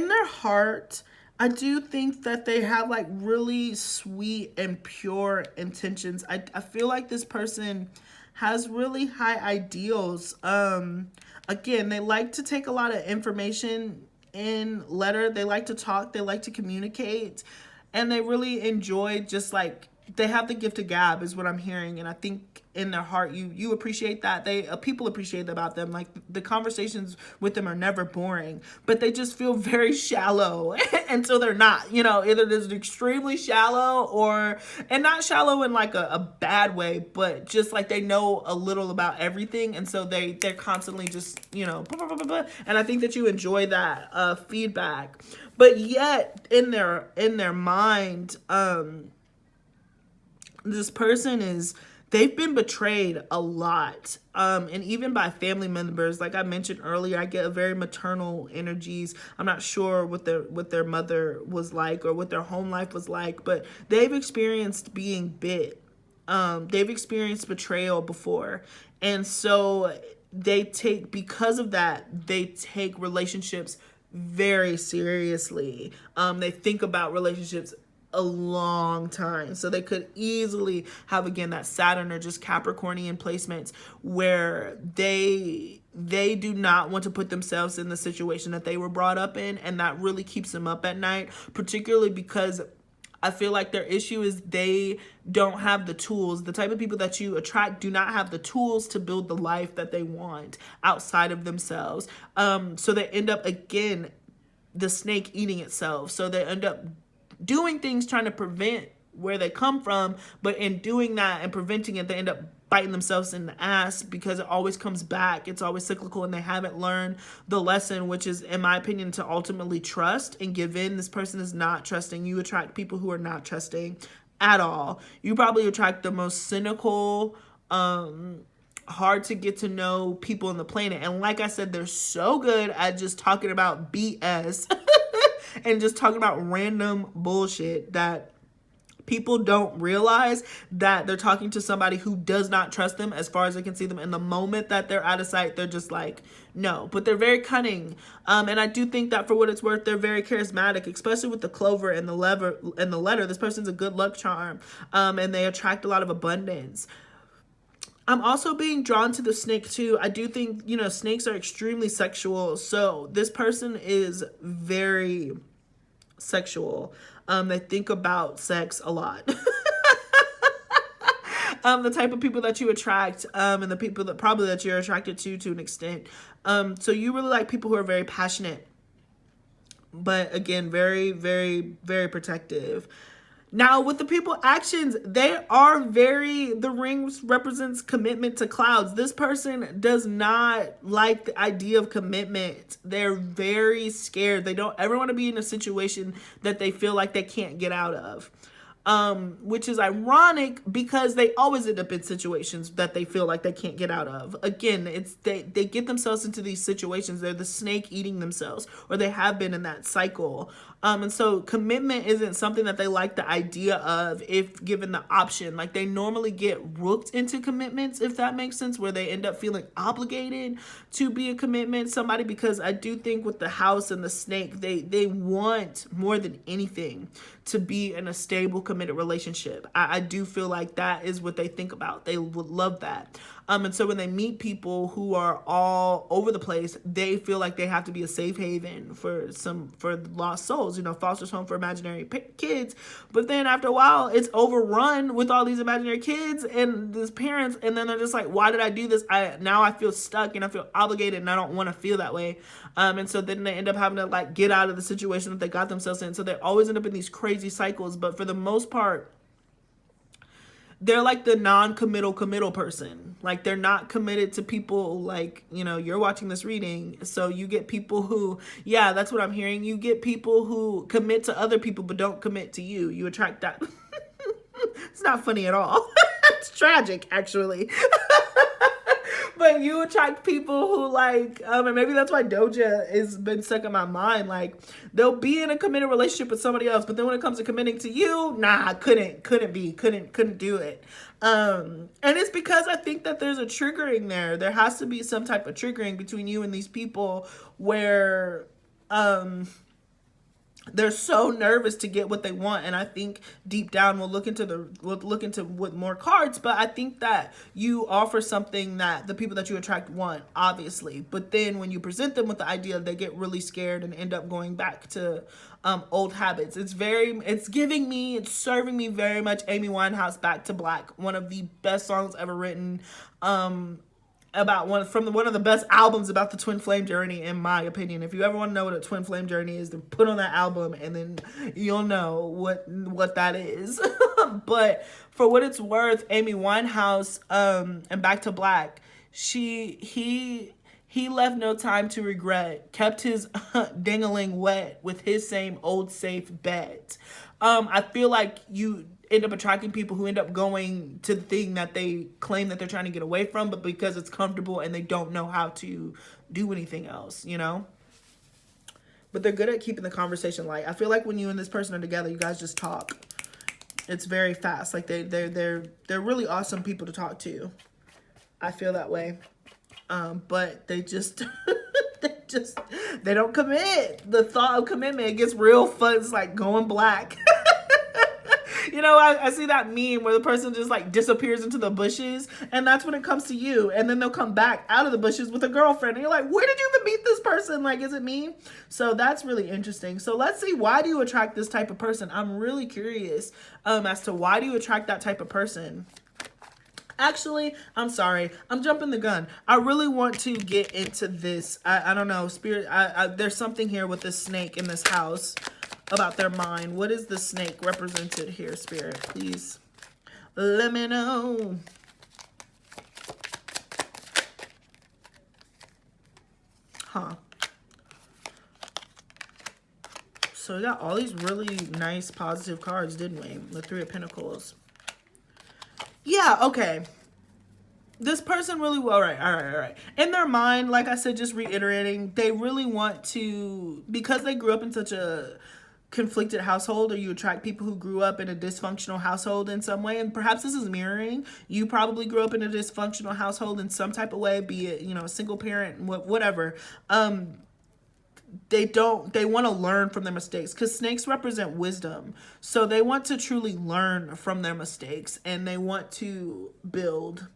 their heart, I do think that they have like really sweet and pure intentions. I feel like this person has really high ideals. Again, they like to take a lot of information in letter. They like to talk. They like to communicate. And they really enjoy just like, they have the gift of gab is what I'm hearing. And I think in their heart, you appreciate that. People appreciate that about them. Like the conversations with them are never boring, but they just feel very shallow until they're not, you know, either there's extremely shallow and not shallow in like a bad way, but just like they know a little about everything. And so they're constantly just, you know, blah, blah, blah, blah, blah. And I think that you enjoy that feedback, but yet in their mind, this person is, they've been betrayed a lot, and even by family members. Like I mentioned earlier, I get a very maternal energies. I'm not sure what their mother was like or what their home life was like, but they've experienced being bit. They've experienced betrayal before, and so because of that, they take relationships very seriously. They think about relationships a long time. So they could easily have, again, that Saturn or just Capricornian placements where they do not want to put themselves in the situation that they were brought up in, and that really keeps them up at night, particularly because I feel like their issue is they don't have the tools. The type of people that you attract do not have the tools to build the life that they want outside of themselves. So they end up, again, the snake eating itself. So they end up doing things trying to prevent where they come from, but in doing that and preventing it, they end up biting themselves in the ass because it always comes back. It's always cyclical, and they haven't learned the lesson, which is, in my opinion, to ultimately trust and give in. This person is not trusting. You attract people who are not trusting at all. You probably attract the most cynical, hard to get to know people on the planet. And like I said, they're so good at just talking about BS and just talking about random bullshit that people don't realize that they're talking to somebody who does not trust them as far as they can see them. In the moment that they're out of sight, they're just like, no. But they're very cunning. And I do think that for what it's worth, they're very charismatic, especially with the clover and the letter. This person's a good luck charm. And they attract a lot of abundance. I'm also being drawn to the snake too. I do think, snakes are extremely sexual. So this person is very sexual. They think about sex a lot. The type of people that you attract, and the people that probably that you're attracted to an extent. So you really like people who are very passionate, but again, very, very, very protective. Now, with the people actions, they are the ring represents commitment to clouds. This person does not like the idea of commitment. They're very scared. They don't ever want to be in a situation that they feel like they can't get out of. Which is ironic because they always end up in situations that they feel like they can't get out of. Again, they get themselves into these situations. They're the snake eating themselves, or they have been in that cycle. And so commitment isn't something that they like the idea of if given the option. Like they normally get rooked into commitments, if that makes sense, where they end up feeling obligated to be a commitment somebody, because I do think with the house and the snake, they want more than anything to be in a stable, committed relationship. I do feel like that is what they think about. They would love that. And so when they meet people who are all over the place, they feel like they have to be a safe haven for lost souls, foster home for imaginary kids. But then after a while, it's overrun with all these imaginary kids and these parents. And then they're just like, why did I do this? Now I feel stuck and I feel obligated and I don't want to feel that way. And so then they end up having to get out of the situation that they got themselves in. So they always end up in these crazy cycles. But for the most part, they're like the non-committal committal person. Like they're not committed to people. You're watching this reading, so you get people who, yeah, that's what I'm hearing. You get people who commit to other people but don't commit to you. You attract that. It's not funny at all. It's tragic, actually. But you attract people who and maybe that's why Doja has been stuck in my mind. They'll be in a committed relationship with somebody else, but then when it comes to committing to you, couldn't do it. And it's because I think that there's a triggering there. There has to be some type of triggering between you and these people where, they're so nervous to get what they want. And I think deep down we'll look into with more cards, but I think that you offer something that the people that you attract want, obviously. But then when you present them with the idea, they get really scared and end up going back to old habits. It's serving me very much Amy Winehouse, Back to Black, one of the best songs ever written. About one of the best albums about the twin flame journey, in my opinion. If you ever want to know what a twin flame journey is, then put on that album and then you'll know what that is. But for what it's worth, Amy Winehouse and Back to Black, he left no time to regret, kept his ding-a-ling wet with his same old safe bet. I feel like end up attracting people who end up going to the thing that they claim that they're trying to get away from, but because it's comfortable and they don't know how to do anything else, you know? But they're good at keeping the conversation light. I feel like when you and this person are together, you guys just talk. It's very fast. Like they're really awesome people to talk to. I feel that way. But they just they don't commit. The thought of commitment gets real fun. It's like going black. You know, I see that meme where the person just like disappears into the bushes, and that's when it comes to you, and then they'll come back out of the bushes with a girlfriend, and you're like, where did you even meet this person? Like, is it me? So that's really interesting. So let's see, why do you attract this type of person? I'm really curious as to why do you attract that type of person. Actually, I'm sorry. I'm jumping the gun. I really want to get into this. I don't know, Spirit. There's something here with this snake in this house about their mind. What is the snake represented here, Spirit? Please let me know. Huh. So we got all these really nice positive cards, didn't we? The Three of Pentacles. Yeah, okay. This person really, all right. In their mind, like I said, just reiterating, they really want to, because they grew up in such a conflicted household, or you attract people who grew up in a dysfunctional household in some way, and perhaps this is mirroring. You probably grew up in a dysfunctional household in some type of way, be it, you know, a single parent, whatever. They want to learn from their mistakes, because snakes represent wisdom. So they want to truly learn from their mistakes, and they want to build.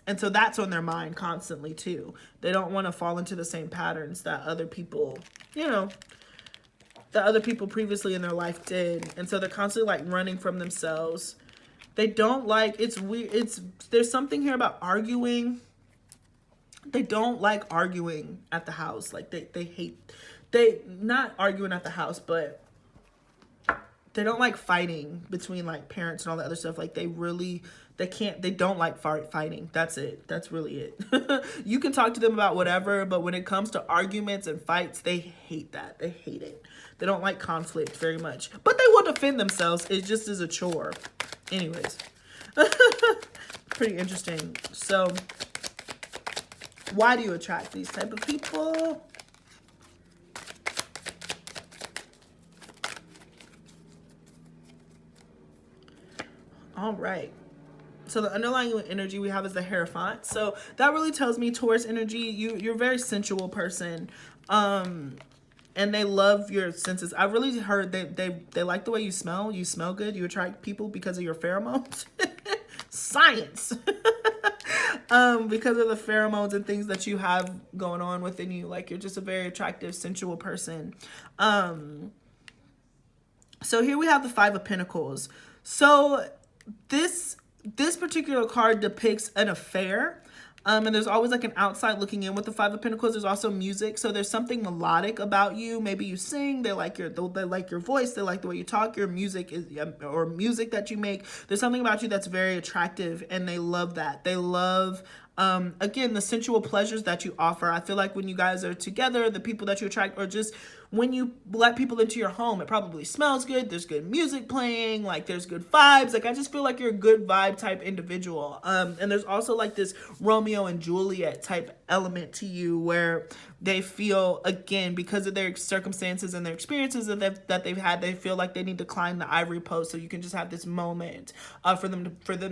And so that's on their mind constantly too. They don't want to fall into the same patterns that other people, you know, that other people previously in their life did. And so they're constantly like running from themselves. They don't like, it's weird. There's something here about arguing. They don't like arguing at the house. Like not arguing at the house, but they don't like fighting between like parents and all that other stuff. Like they don't like fighting. That's it. That's really it. You can talk to them about whatever, but when it comes to arguments and fights, they hate that. They hate it. They don't like conflict very much, but they will defend themselves. It just is a chore. Anyways, pretty interesting. So why do you attract these type of people? All right. So the underlying energy we have is the Hierophant. So that really tells me Taurus energy. You're a very sensual person. And they love your senses. I really heard they like the way you smell. You smell good. You attract people because of your pheromones. Science. Because of the pheromones and things that you have going on within you. Like you're just a very attractive, sensual person. So here we have the Five of Pentacles. So this particular card depicts an affair. And there's always like an outside looking in with the Five of Pentacles. There's also music. So there's something melodic about you. Maybe you sing. They like your voice. They like the way you talk. Your music is, or music that you make. There's something about you that's very attractive, and they love that. They love, again, the sensual pleasures that you offer. I feel like when you guys are together, the people that you attract, or just when you let people into your home, it probably smells good. There's good music playing. Like there's good vibes. Like I just feel like you're a good vibe type individual. And there's also like this Romeo and Juliet type element to you where they feel, again, because of their circumstances and their experiences that they've had, they feel like they need to climb the ivory post. So you can just have this moment for them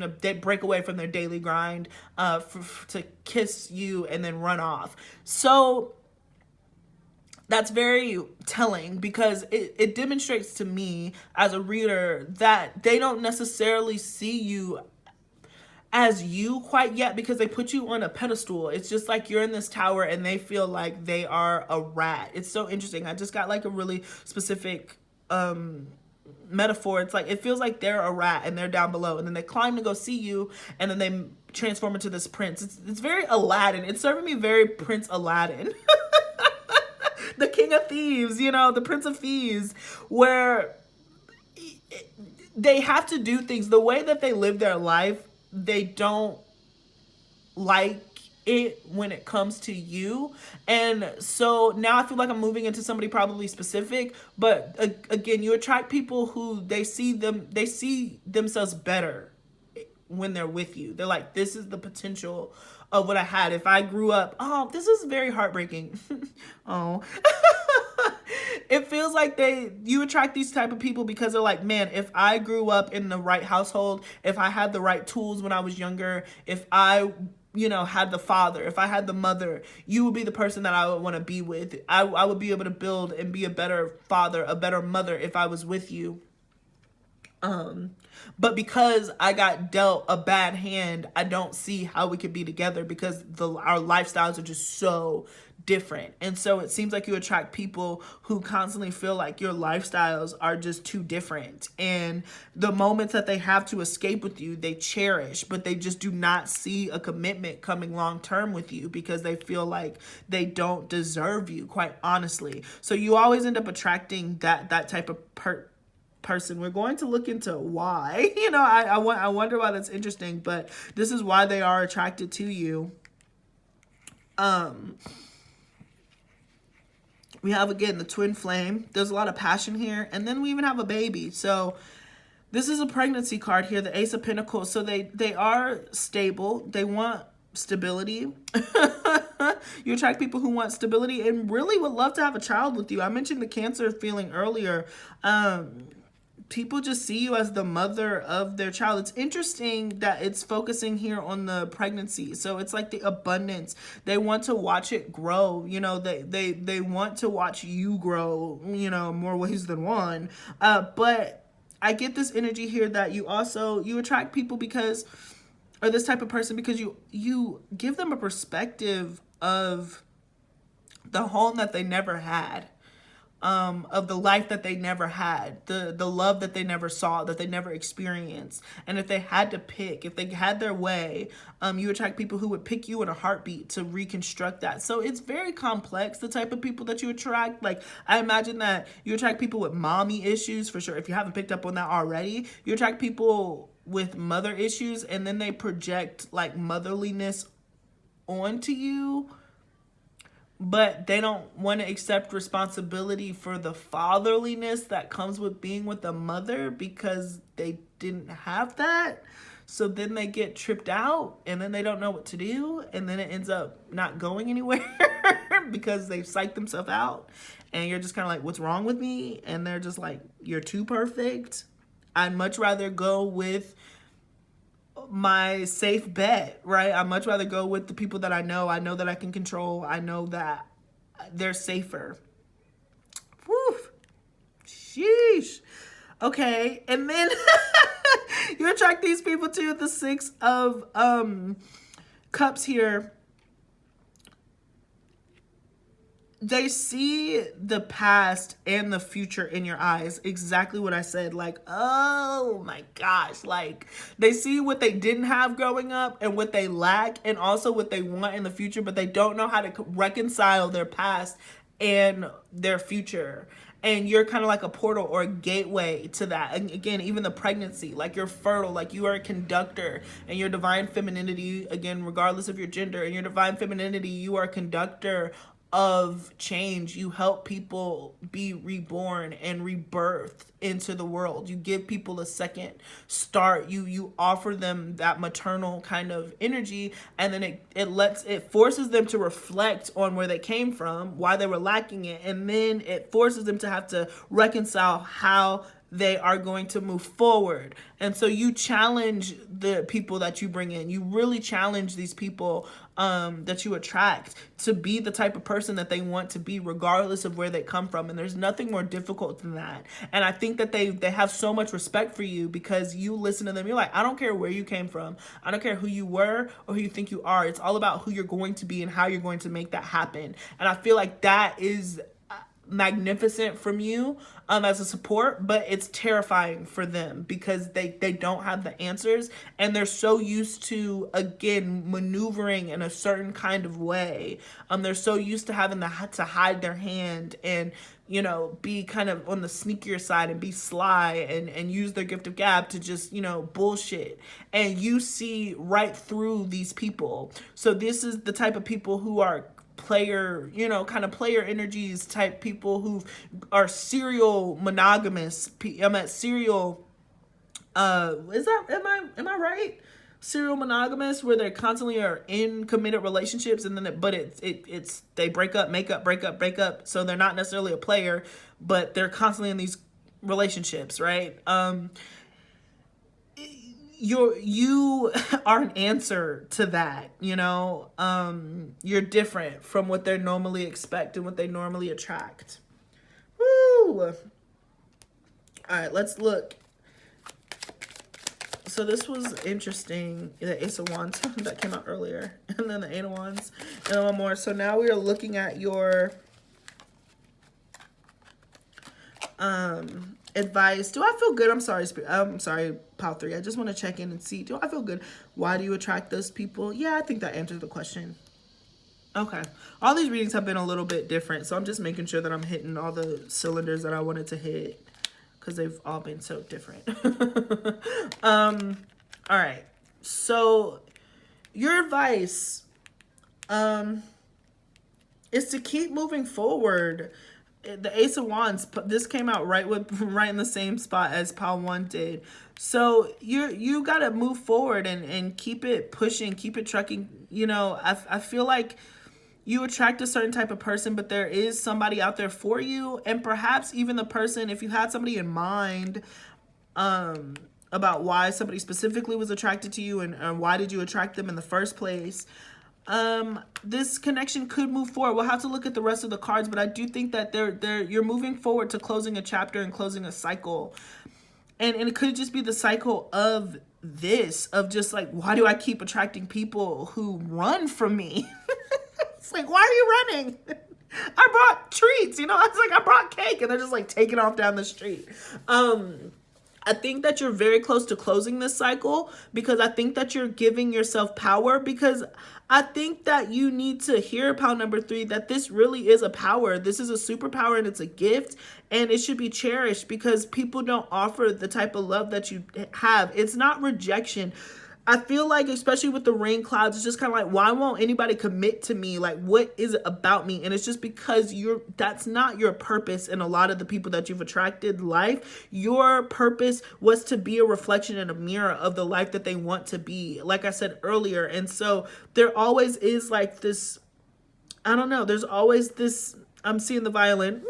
to break away from their daily grind, to kiss you and then run off. So that's very telling, because it demonstrates to me as a reader that they don't necessarily see you as you quite yet, because they put you on a pedestal. It's just like you're in this tower and they feel like they are a rat. It's so interesting. I just got like a really specific metaphor. It's like it feels like they're a rat and they're down below, and then they climb to go see you, and then they transform into this prince. It's very Aladdin. It's serving me very Prince Aladdin. The King of Thieves, you know, the Prince of Thieves, where they have to do things the way that they live their life. They don't like it when it comes to you. And so now I feel like I'm moving into somebody probably specific, but again, you attract people who they see themselves better when they're with you. They're like, this is the potential of what I had if I grew up. Oh, this is very heartbreaking. Oh. It feels like you attract these type of people because they're like, man, if I grew up in the right household, if I had the right tools when I was younger, if I had the father, if I had the mother, you would be the person that I would want to be with. I would be able to build and be a better father, a better mother if I was with you. But because I got dealt a bad hand, I don't see how we could be together because our lifestyles are just so different. And so it seems like you attract people who constantly feel like your lifestyles are just too different. And the moments that they have to escape with you, they cherish, but they just do not see a commitment coming long term with you because they feel like they don't deserve you, quite honestly. So you always end up attracting that type of person. We're going to look into why. I wonder why that's interesting, but this is why they are attracted to you. We have, again, the twin flame. There's a lot of passion here. And then we even have a baby. So this is a pregnancy card here, the Ace of Pentacles. So they are stable. They want stability. You attract people who want stability and really would love to have a child with you. I mentioned the Cancer feeling earlier. People just see you as the mother of their child. It's interesting that it's focusing here on the pregnancy. So it's like the abundance. They want to watch it grow. They want to watch you grow, more ways than one. But I get this energy here that you attract people because, or this type of person, because you give them a perspective of the home that they never had. Of the life that they never had, the love that they never saw, that they never experienced. And if they had to pick, if they had their way, you attract people who would pick you in a heartbeat to reconstruct that. So it's very complex, the type of people that you attract. Like, I imagine that you attract people with mommy issues, for sure. If you haven't picked up on that already, you attract people with mother issues, and then they project like motherliness onto you, but they don't want to accept responsibility for the fatherliness that comes with being with a mother because they didn't have that. So then they get tripped out and then they don't know what to do. And then it ends up not going anywhere because they've psyched themselves out. And you're just kind of like, what's wrong with me? And they're just like, you're too perfect. I'd much rather go with my safe bet, right? I'd much rather go with the people that I know that I can control. I know that they're safer. Whew. Sheesh. Okay. And then you attract these people too. The Six of Cups here. They see the past and the future in your eyes. Exactly what I said. Like, oh my gosh. Like, they see what they didn't have growing up and what they lack and also what they want in the future, but they don't know how to reconcile their past and their future. And you're kind of like a portal or a gateway to that. And again, even the pregnancy, like you're fertile, like you are a conductor, and your divine femininity, again, regardless of your gender, and your divine femininity, you are a conductor of change. You help people be reborn and rebirthed into the world. You give people a second start. You offer them that maternal kind of energy, and then it forces them to reflect on where they came from, why they were lacking it, and then it forces them to have to reconcile how they are going to move forward. And so you challenge the people that you bring in. You really challenge these people that you attract to be the type of person that they want to be, regardless of where they come from. And there's nothing more difficult than that. And I think that they have so much respect for you because you listen to them. You're like, I don't care where you came from. I don't care who you were or who you think you are. It's all about who you're going to be and how you're going to make that happen. And I feel like that is magnificent from you as a support, but it's terrifying for them because they don't have the answers, and they're so used to, again, maneuvering in a certain kind of way. They're so used to having to hide their hand and, you know, be kind of on the sneakier side and be sly and use their gift of gab to just, you know, bullshit. And you see right through these people. So this is the type of people who are player, you know, kind of player energies type people who are serial monogamous. I'm at serial, is that, am I right? Serial monogamous, where they constantly are in committed relationships, and then it's they break up, make up, break up, break up. So they're not necessarily a player, but they're constantly in these relationships, right? You are an answer to that, you know. You're different from what they normally expect and what they normally attract. Woo! All right, let's look. So this was interesting, the Ace of Wands that came out earlier, and then the Eight of Wands, and then one more. So now we are looking at your advice. Do I feel good? I'm sorry, Pile 3. I just want to check in and see, do I feel good? Why do you attract those people? Yeah, I think that answers the question. Okay. All these readings have been a little bit different, so I'm just making sure that I'm hitting all the cylinders that I wanted to hit, because they've all been so different. All right. So your advice is to keep moving forward. The Ace of Wands, this came out right in the same spot as Pile 1 did. So you got to move forward and keep it pushing, keep it trucking. You know, I feel like you attract a certain type of person, but there is somebody out there for you. And perhaps even the person, if you had somebody in mind about why somebody specifically was attracted to you and why did you attract them in the first place, this connection could move forward. We'll have to look at the rest of the cards, but I do think that you're moving forward to closing a chapter and closing a cycle. And it could just be the cycle of this, of just like, why do I keep attracting people who run from me? It's like, why are you running? I brought treats, you know, I was like, I brought cake, and they're just like taking off down the street. I think that you're very close to closing this cycle, because I think that you're giving yourself power, because I think that you need to hear, Pile number 3, that this really is a power. This is a superpower, and it's a gift, and it should be cherished, because people don't offer the type of love that you have. It's not rejection. I feel like, especially with the rain clouds, it's just kind of like, why won't anybody commit to me? Like, what is it about me? And it's just because that's not your purpose in a lot of the people that you've attracted life. Your purpose was to be a reflection and a mirror of the life that they want to be, like I said earlier. And so there always is like this, I don't know, there's always this, I'm seeing the violin,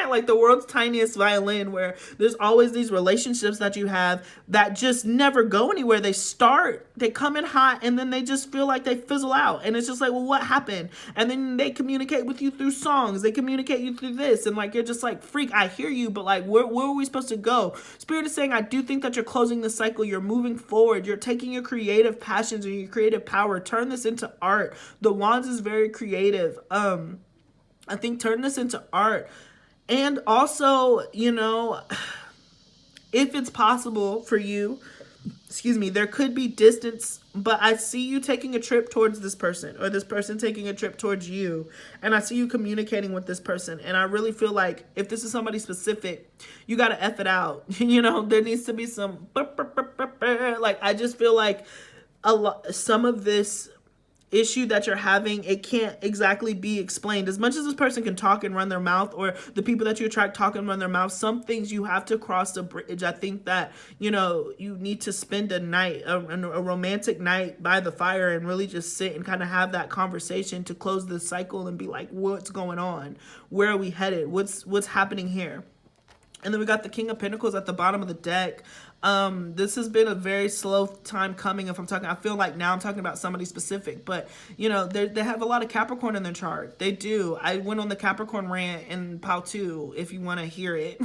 like the world's tiniest violin, where there's always these relationships that you have that just never go anywhere. They come in hot, and then they just feel like they fizzle out. And it's just like, well, what happened? And then they communicate with you through songs. They communicate you through this. And like, you're just like, freak, I hear you, but like, where are we supposed to go? Spirit is saying, I do think that you're closing the cycle. You're moving forward. You're taking your creative passions and your creative power. Turn this into art. The Wands is very creative. I think turn this into art. And also, you know, if it's possible for you, there could be distance, but I see you taking a trip towards this person, or this person taking a trip towards you. And I see you communicating with this person. And I really feel like if this is somebody specific, you got to F it out. You know, there needs to be some, like, I just feel like some of this issue that you're having, it can't exactly be explained. As much as this person can talk and run their mouth, or the people that you attract talk and run their mouth, some things you have to cross the bridge. I think that, you know, you need to spend a night, a romantic night by the fire, and really just sit and kind of have that conversation to close this cycle and be like, what's going on? Where are we headed? What's happening here? And then we got the King of Pentacles at the bottom of the deck. This has been a very slow time coming. I feel like now I'm talking about somebody specific, but you know, they have a lot of Capricorn in their chart. They do. I went on the Capricorn rant in Pile 2 if you want to hear it.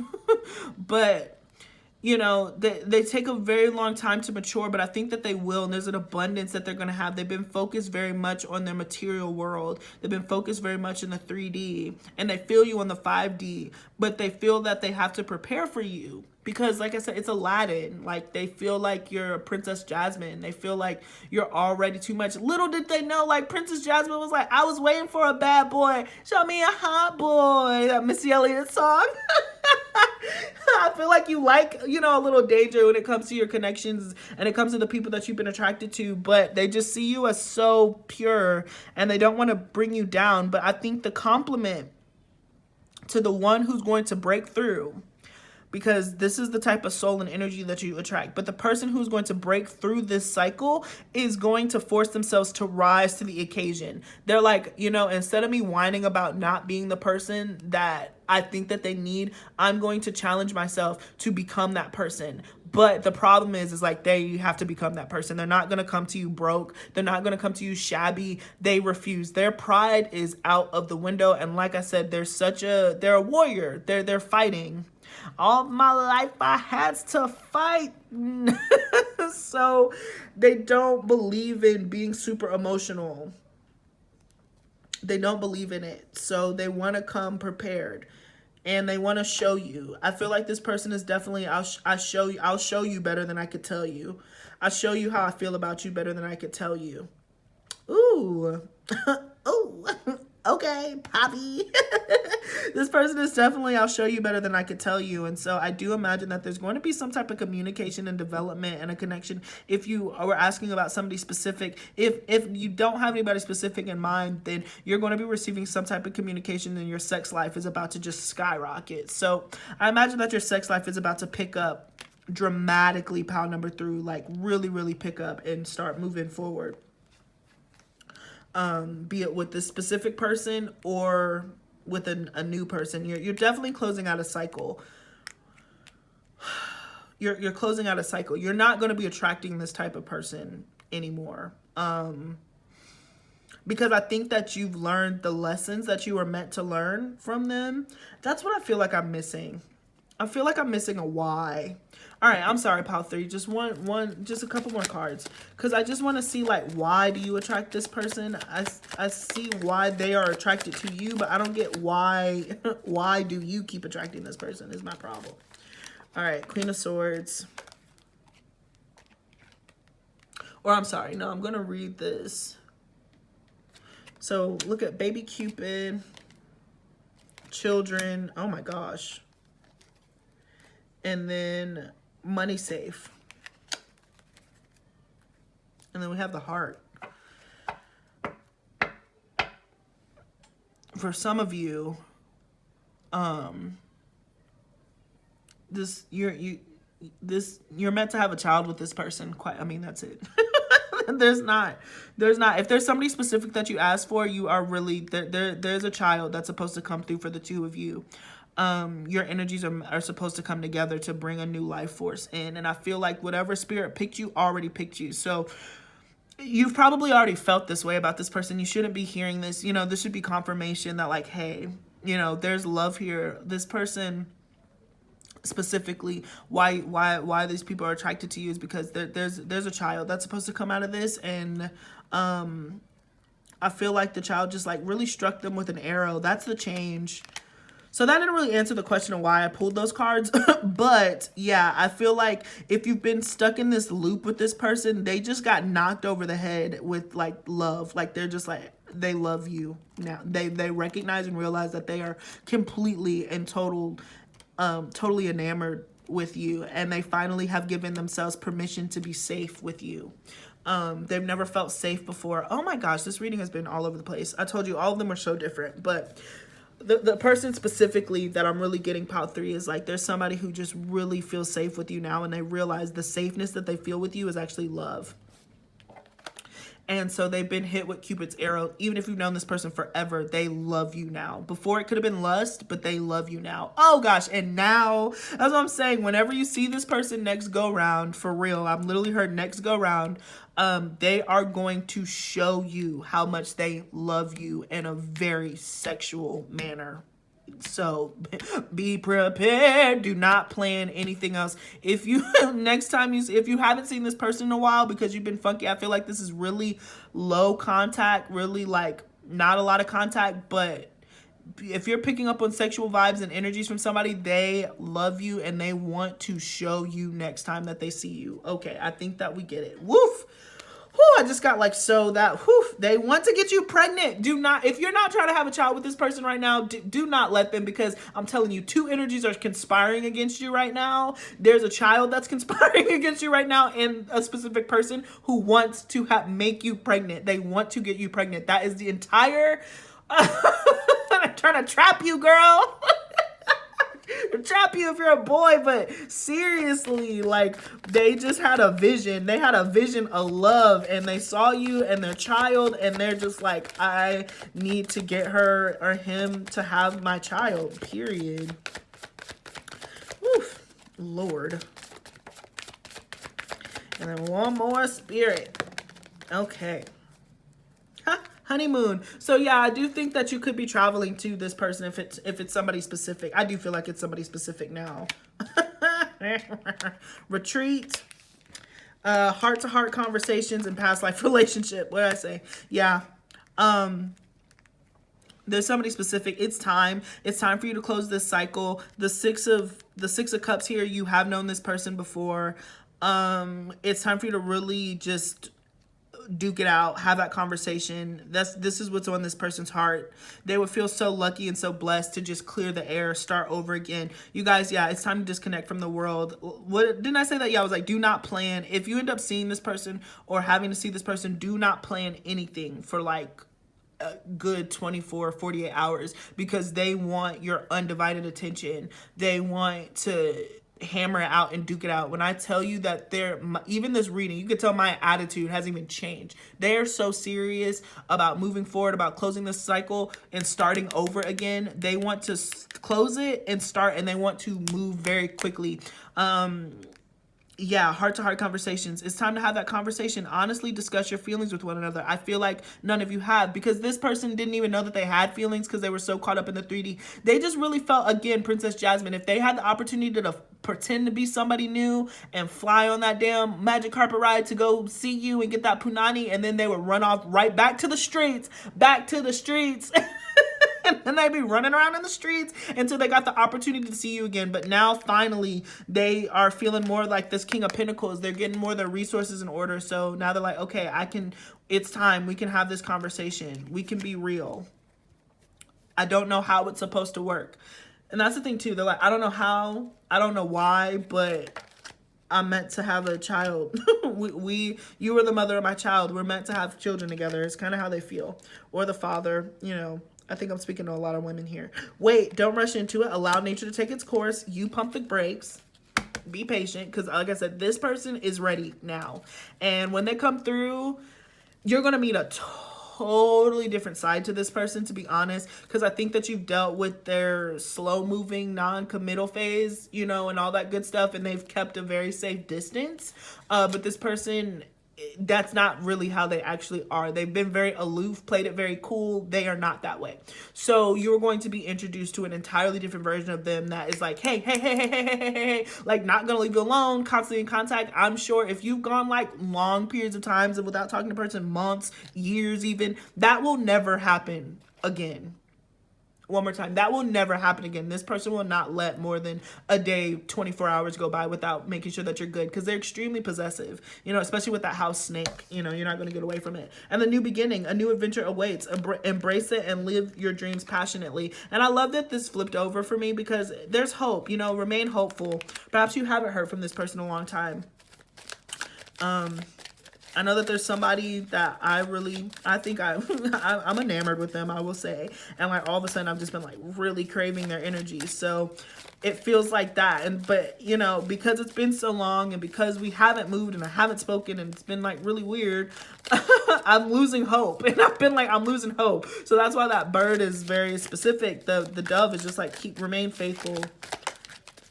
But you know, they take a very long time to mature, but I think that they will. And there's an abundance that they're going to have. They've been focused very much on their material world. They've been focused very much in the 3D, and they feel you on the 5D, but they feel that they have to prepare for you. Because, like I said, it's Aladdin. Like, they feel like you're Princess Jasmine. They feel like you're already too much. Little did they know, like, Princess Jasmine was like, I was waiting for a bad boy. Show me a hot boy. That Missy Elliott song. I feel like you like, you know, a little danger when it comes to your connections and it comes to the people that you've been attracted to. But they just see you as so pure and they don't want to bring you down. But I think the compliment to the one who's going to break through, because this is the type of soul and energy that you attract. But the person who's going to break through this cycle is going to force themselves to rise to the occasion. They're like, you know, instead of me whining about not being the person that I think that they need, I'm going to challenge myself to become that person. But the problem is like they have to become that person. They're not going to come to you broke. They're not going to come to you shabby. They refuse. Their pride is out of the window. And like I said, they're a warrior. They're fighting. All my life I had to fight. So they don't believe in being super emotional. They don't believe in it. So they want to come prepared and they want to show you. I feel like this person is definitely, I'll show you better than I could tell you. I'll show you how I feel about you better than I could tell you. Ooh. Ooh. Okay, Poppy. This person is definitely, I'll show you better than I could tell you. And so I do imagine that there's going to be some type of communication and development and a connection. If you were asking about somebody specific, if you don't have anybody specific in mind, then you're going to be receiving some type of communication and your sex life is about to just skyrocket. So I imagine that your sex life is about to pick up dramatically, pound number through, like really, really pick up and start moving forward. Be it with this specific person or with a new person. You're definitely closing out a cycle. You're closing out a cycle. You're not going to be attracting this type of person anymore. Because I think that you've learned the lessons that you were meant to learn from them. That's what I feel like I'm missing. I feel like I'm missing a why. All right, I'm sorry, Pile 3. Just just a couple more cards. Because I just want to see, like, why do you attract this person? I see why they are attracted to you, but I don't get why do you keep attracting this person is my problem. All right, Queen of Swords. Or I'm sorry, no, I'm going to read this. So look at Baby Cupid, children. Oh, my gosh. And then money safe. And then we have the heart. For some of you, you're meant to have a child with this person. That's it. There's not. If there's somebody specific that you ask for, you are really there's a child that's supposed to come through for the two of you. Your energies are supposed to come together to bring a new life force in. And I feel like whatever spirit picked you already picked you. So you've probably already felt this way about this person. You shouldn't be hearing this. You know, this should be confirmation that, like, hey, you know, there's love here. This person specifically, why these people are attracted to you is because there's a child that's supposed to come out of this. And I feel like the child just, like, really struck them with an arrow. That's the change. So that didn't really answer the question of why I pulled those cards. But yeah, I feel like if you've been stuck in this loop with this person, they just got knocked over the head with, like, love. Like, they're just like, they love you now. They recognize and realize that they are completely and totally enamored with you. And they finally have given themselves permission to be safe with you. They've never felt safe before. Oh my gosh, this reading has been all over the place. I told you all of them are so different, but the person specifically that I'm really getting Pile 3 is like there's somebody who just really feels safe with you now, and they realize the safeness that they feel with you is actually love. And so they've been hit with Cupid's arrow. Even if you've known this person forever, they love you now. Before it could have been lust, but they love you now. Oh gosh, and now, that's what I'm saying. Whenever you see this person next go round, for real, I've literally heard next go round, they are going to show you how much they love you in a very sexual manner. So be prepared. Do not plan anything else. If you next time if you haven't seen this person in a while because you've been funky, I feel like this is really low contact, really like not a lot of contact, but if you're picking up on sexual vibes and energies from somebody, they love you and they want to show you next time that they see you. Okay, I think that we get it. Woof. Whew, I just got like so that, whew, they want to get you pregnant. Do not, if you're not trying to have a child with this person right now, do not let them, because I'm telling you, two energies are conspiring against you right now. There's a child that's conspiring against you right now and a specific person who wants to make you pregnant. They want to get you pregnant. That is the entire, I'm trying to trap you, girl. Trap you if you're a boy, but seriously, like, they just had a vision. They had a vision of love, and they saw you and their child, and they're just like, I need to get her or him to have my child, period. Oof, Lord. And then one more, Spirit. Okay. Honeymoon. So yeah, I do think that you could be traveling to this person if it's somebody specific. I do feel like it's somebody specific now. Retreat. Heart-to-heart conversations and past life relationship. What did I say? Yeah. There's somebody specific. It's time. It's time for you to close this cycle. The six of cups here, you have known this person before. It's time for you to really just duke it out, have that conversation. This is what's on this person's heart. They would feel so lucky and so blessed to just clear the air, start over again. You guys, yeah, it's time to disconnect from the world. What didn't I say that? Yeah, I was like, do not plan. If you end up seeing this person or having to see this person, do not plan anything for like a good 24, 48 hours, because they want your undivided attention. They want to hammer it out and duke it out. When I tell you that even this reading, you can tell my attitude hasn't even changed. They are so serious about moving forward, about closing this cycle and starting over again. They want to close it and start, and they want to move very quickly. Yeah, heart-to-heart conversations. It's time to have that conversation. Honestly, discuss your feelings with one another. I feel like none of you have, because this person didn't even know that they had feelings because they were so caught up in the 3D. They just really felt, again, Princess Jasmine, if they had the opportunity to pretend to be somebody new and fly on that damn magic carpet ride to go see you and get that punani, and then they would run off right back to the streets. And then they'd be running around in the streets until they got the opportunity to see you again. But now, finally, they are feeling more like this King of Pentacles. They're getting more of their resources in order. So now they're like, okay, it's time. We can have this conversation. We can be real. I don't know how it's supposed to work. And that's the thing, too. They're like, I don't know how. I don't know why, but I'm meant to have a child. You were the mother of my child. We're meant to have children together. It's kind of how they feel. Or the father, you know. I think I'm speaking to a lot of women here. Wait, don't rush into it. Allow nature to take its course. You pump the brakes. Be patient, because like I said, this person is ready now. And when they come through, you're going to meet a totally different side to this person, to be honest, because I think that you've dealt with their slow-moving, non-committal phase, you know, and all that good stuff, and they've kept a very safe distance. But this person, that's not really how they actually are. They've been very aloof, played it very cool. They are not that way. So you're going to be introduced to an entirely different version of them that is like, hey, like not going to leave you alone, constantly in contact. I'm sure if you've gone like long periods of times without talking to a person, months, years even, that will never happen again. One more time, that will never happen again. This person will not let more than a day, 24 hours go by without making sure that you're good, because they're extremely possessive, you know, especially with that house snake. You know, you're not going to get away from it. And the new beginning, a new adventure awaits. Embrace it and live your dreams passionately. And I love that this flipped over for me, because there's hope, you know, remain hopeful. Perhaps you haven't heard from this person in a long time. I know that there's somebody that I think I'm enamored with them, I will say. And like all of a sudden I've just been like really craving their energy. So it feels like that. But you know, because it's been so long and because we haven't moved and I haven't spoken and it's been like really weird, I'm losing hope. And I've been like, I'm losing hope. So that's why that bird is very specific. The dove is just like, remain faithful.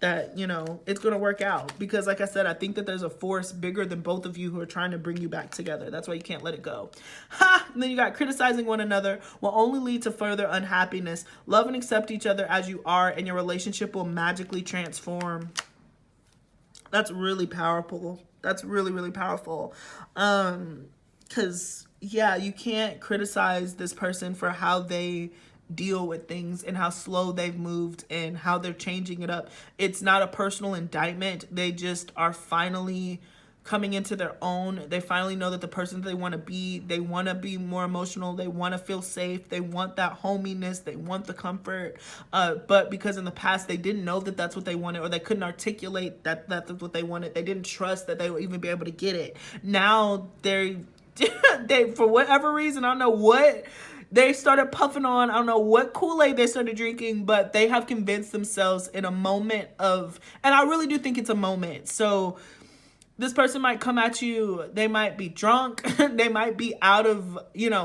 that, you know, it's going to work out. Because like I said, I think that there's a force bigger than both of you who are trying to bring you back together. That's why you can't let it go. Ha! And then you got criticizing one another will only lead to further unhappiness. Love and accept each other as you are, and your relationship will magically transform. That's really powerful. That's really, really powerful. Because, yeah, you can't criticize this person for how they deal with things and how slow they've moved and how they're changing it up. It's not a personal indictment. They just are finally coming into their own. They finally know that the person they want to be, they want to be more emotional. They want to feel safe. They want that hominess. They want the comfort. But because in the past they didn't know that that's what they wanted, or they couldn't articulate that that's what they wanted. They didn't trust that they would even be able to get it. Now they for whatever reason, I don't know what they started puffing on. I don't know what Kool-Aid they started drinking, but they have convinced themselves in a moment of, and I really do think it's a moment. So this person might come at you, they might be drunk, they might be out of,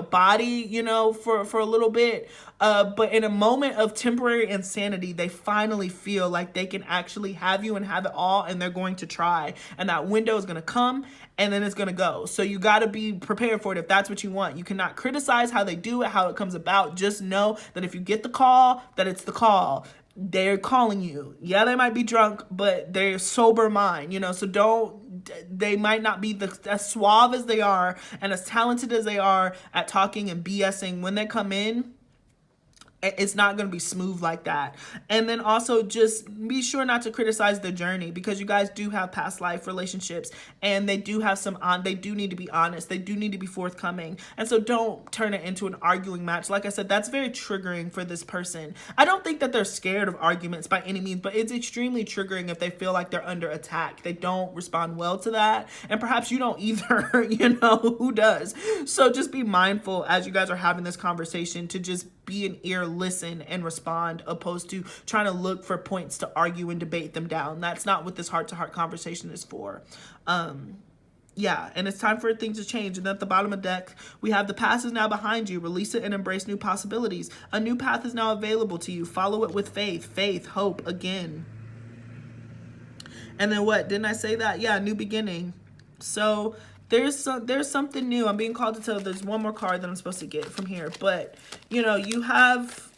body, for a little bit. But in a moment of temporary insanity, they finally feel like they can actually have you and have it all, and they're going to try. And that window is going to come, and then it's going to go. So you got to be prepared for it if that's what you want. You cannot criticize how they do it, how it comes about. Just know that if you get the call, that it's the call. They're calling you. Yeah, they might be drunk, but they're sober mind, so they might not be as suave as they are and as talented as they are at talking and BSing. When they come in, it's not going to be smooth like that. And then also just be sure not to criticize the journey, because you guys do have past life relationships, and they do have they do need to be honest. They do need to be forthcoming. And so don't turn it into an arguing match. Like I said, that's very triggering for this person. I don't think that they're scared of arguments by any means, but it's extremely triggering if they feel like they're under attack. They don't respond well to that. And perhaps you don't either, who does? So just be mindful as you guys are having this conversation to just be an ear, listen, and respond, opposed to trying to look for points to argue and debate them down. That's not what this heart-to-heart conversation is for. Yeah, and it's time for things to change. And at the bottom of the deck, we have the past is now behind you. Release it and embrace new possibilities. A new path is now available to you. Follow it with faith, hope again. And then what? Didn't I say that? Yeah, new beginning. So there's something new. I'm being called to tell. There's one more card that I'm supposed to get from here. But, you have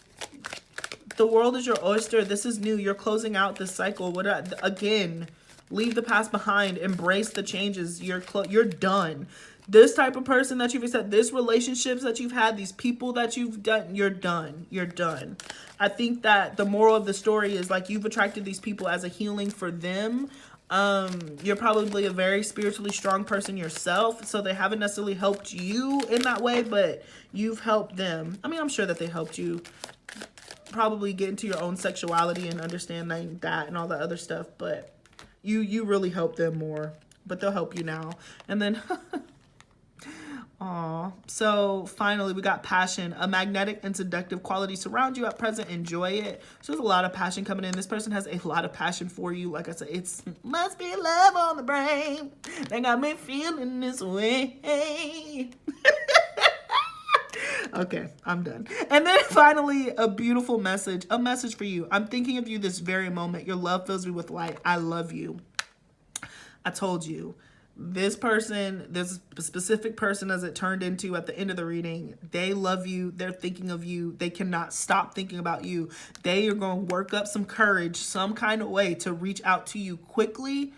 the world is your oyster. This is new. You're closing out this cycle. Again, leave the past behind. Embrace the changes. You're done. This type of person that you've accepted, this relationships that you've had, these people that you've done, you're done. You're done. I think that the moral of the story is, like, you've attracted these people as a healing for them. You're probably a very spiritually strong person yourself, so they haven't necessarily helped you in that way, but you've helped them. I mean, I'm sure that they helped you probably get into your own sexuality and understanding that and all that other stuff, but you really helped them more, but they'll help you now. And then aw. So finally, we got passion. A magnetic and seductive quality surround you at present. Enjoy it. So there's a lot of passion coming in. This person has a lot of passion for you. Like I said, it's must be love on the brain. They got me feeling this way. Okay, I'm done. And then finally, a beautiful message. A message for you. I'm thinking of you this very moment. Your love fills me with light. I love you. I told you. This person, this specific person, as it turned into at the end of the reading, they love you. They're thinking of you. They cannot stop thinking about you. They are going to work up some courage, some kind of way to reach out to you quickly.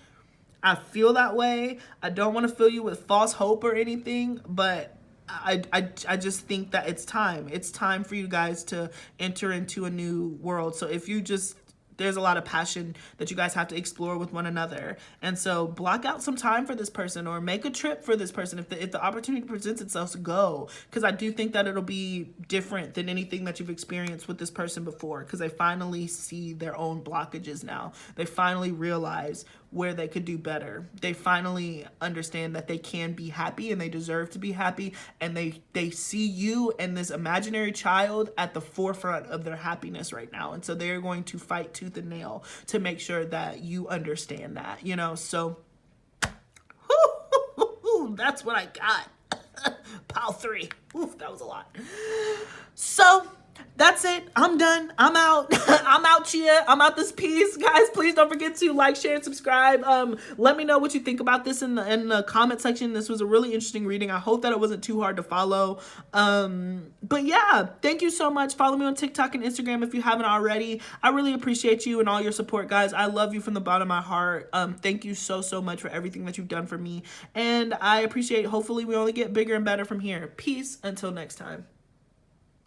I feel that way. I don't want to fill you with false hope or anything, but I just think that it's time. It's time for you guys to enter into a new world. So if you just, there's a lot of passion that you guys have to explore with one another. And so block out some time for this person, or make a trip for this person. If the opportunity presents itself, go. Because I do think that it'll be different than anything that you've experienced with this person before. Because they finally see their own blockages now. They finally realize where they could do better. They finally understand that they can be happy and they deserve to be happy. And they see you and this imaginary child at the forefront of their happiness right now. And so they're going to fight tooth and nail to make sure that you understand that, so that's what I got. Pile 3. Oof, that was a lot. So that's it. I'm done. I'm out. I'm out out here. I'm out this piece. Guys, please don't forget to like, share, and subscribe. Let me know what you think about this in the comment section. This was a really interesting reading. I hope that it wasn't too hard to follow. But yeah, thank you so much. Follow me on TikTok and Instagram if you haven't already. I really appreciate you and all your support, guys. I love you from the bottom of my heart. Thank you so much for everything that you've done for me. And I appreciate, hopefully we only get bigger and better from here. Peace until next time.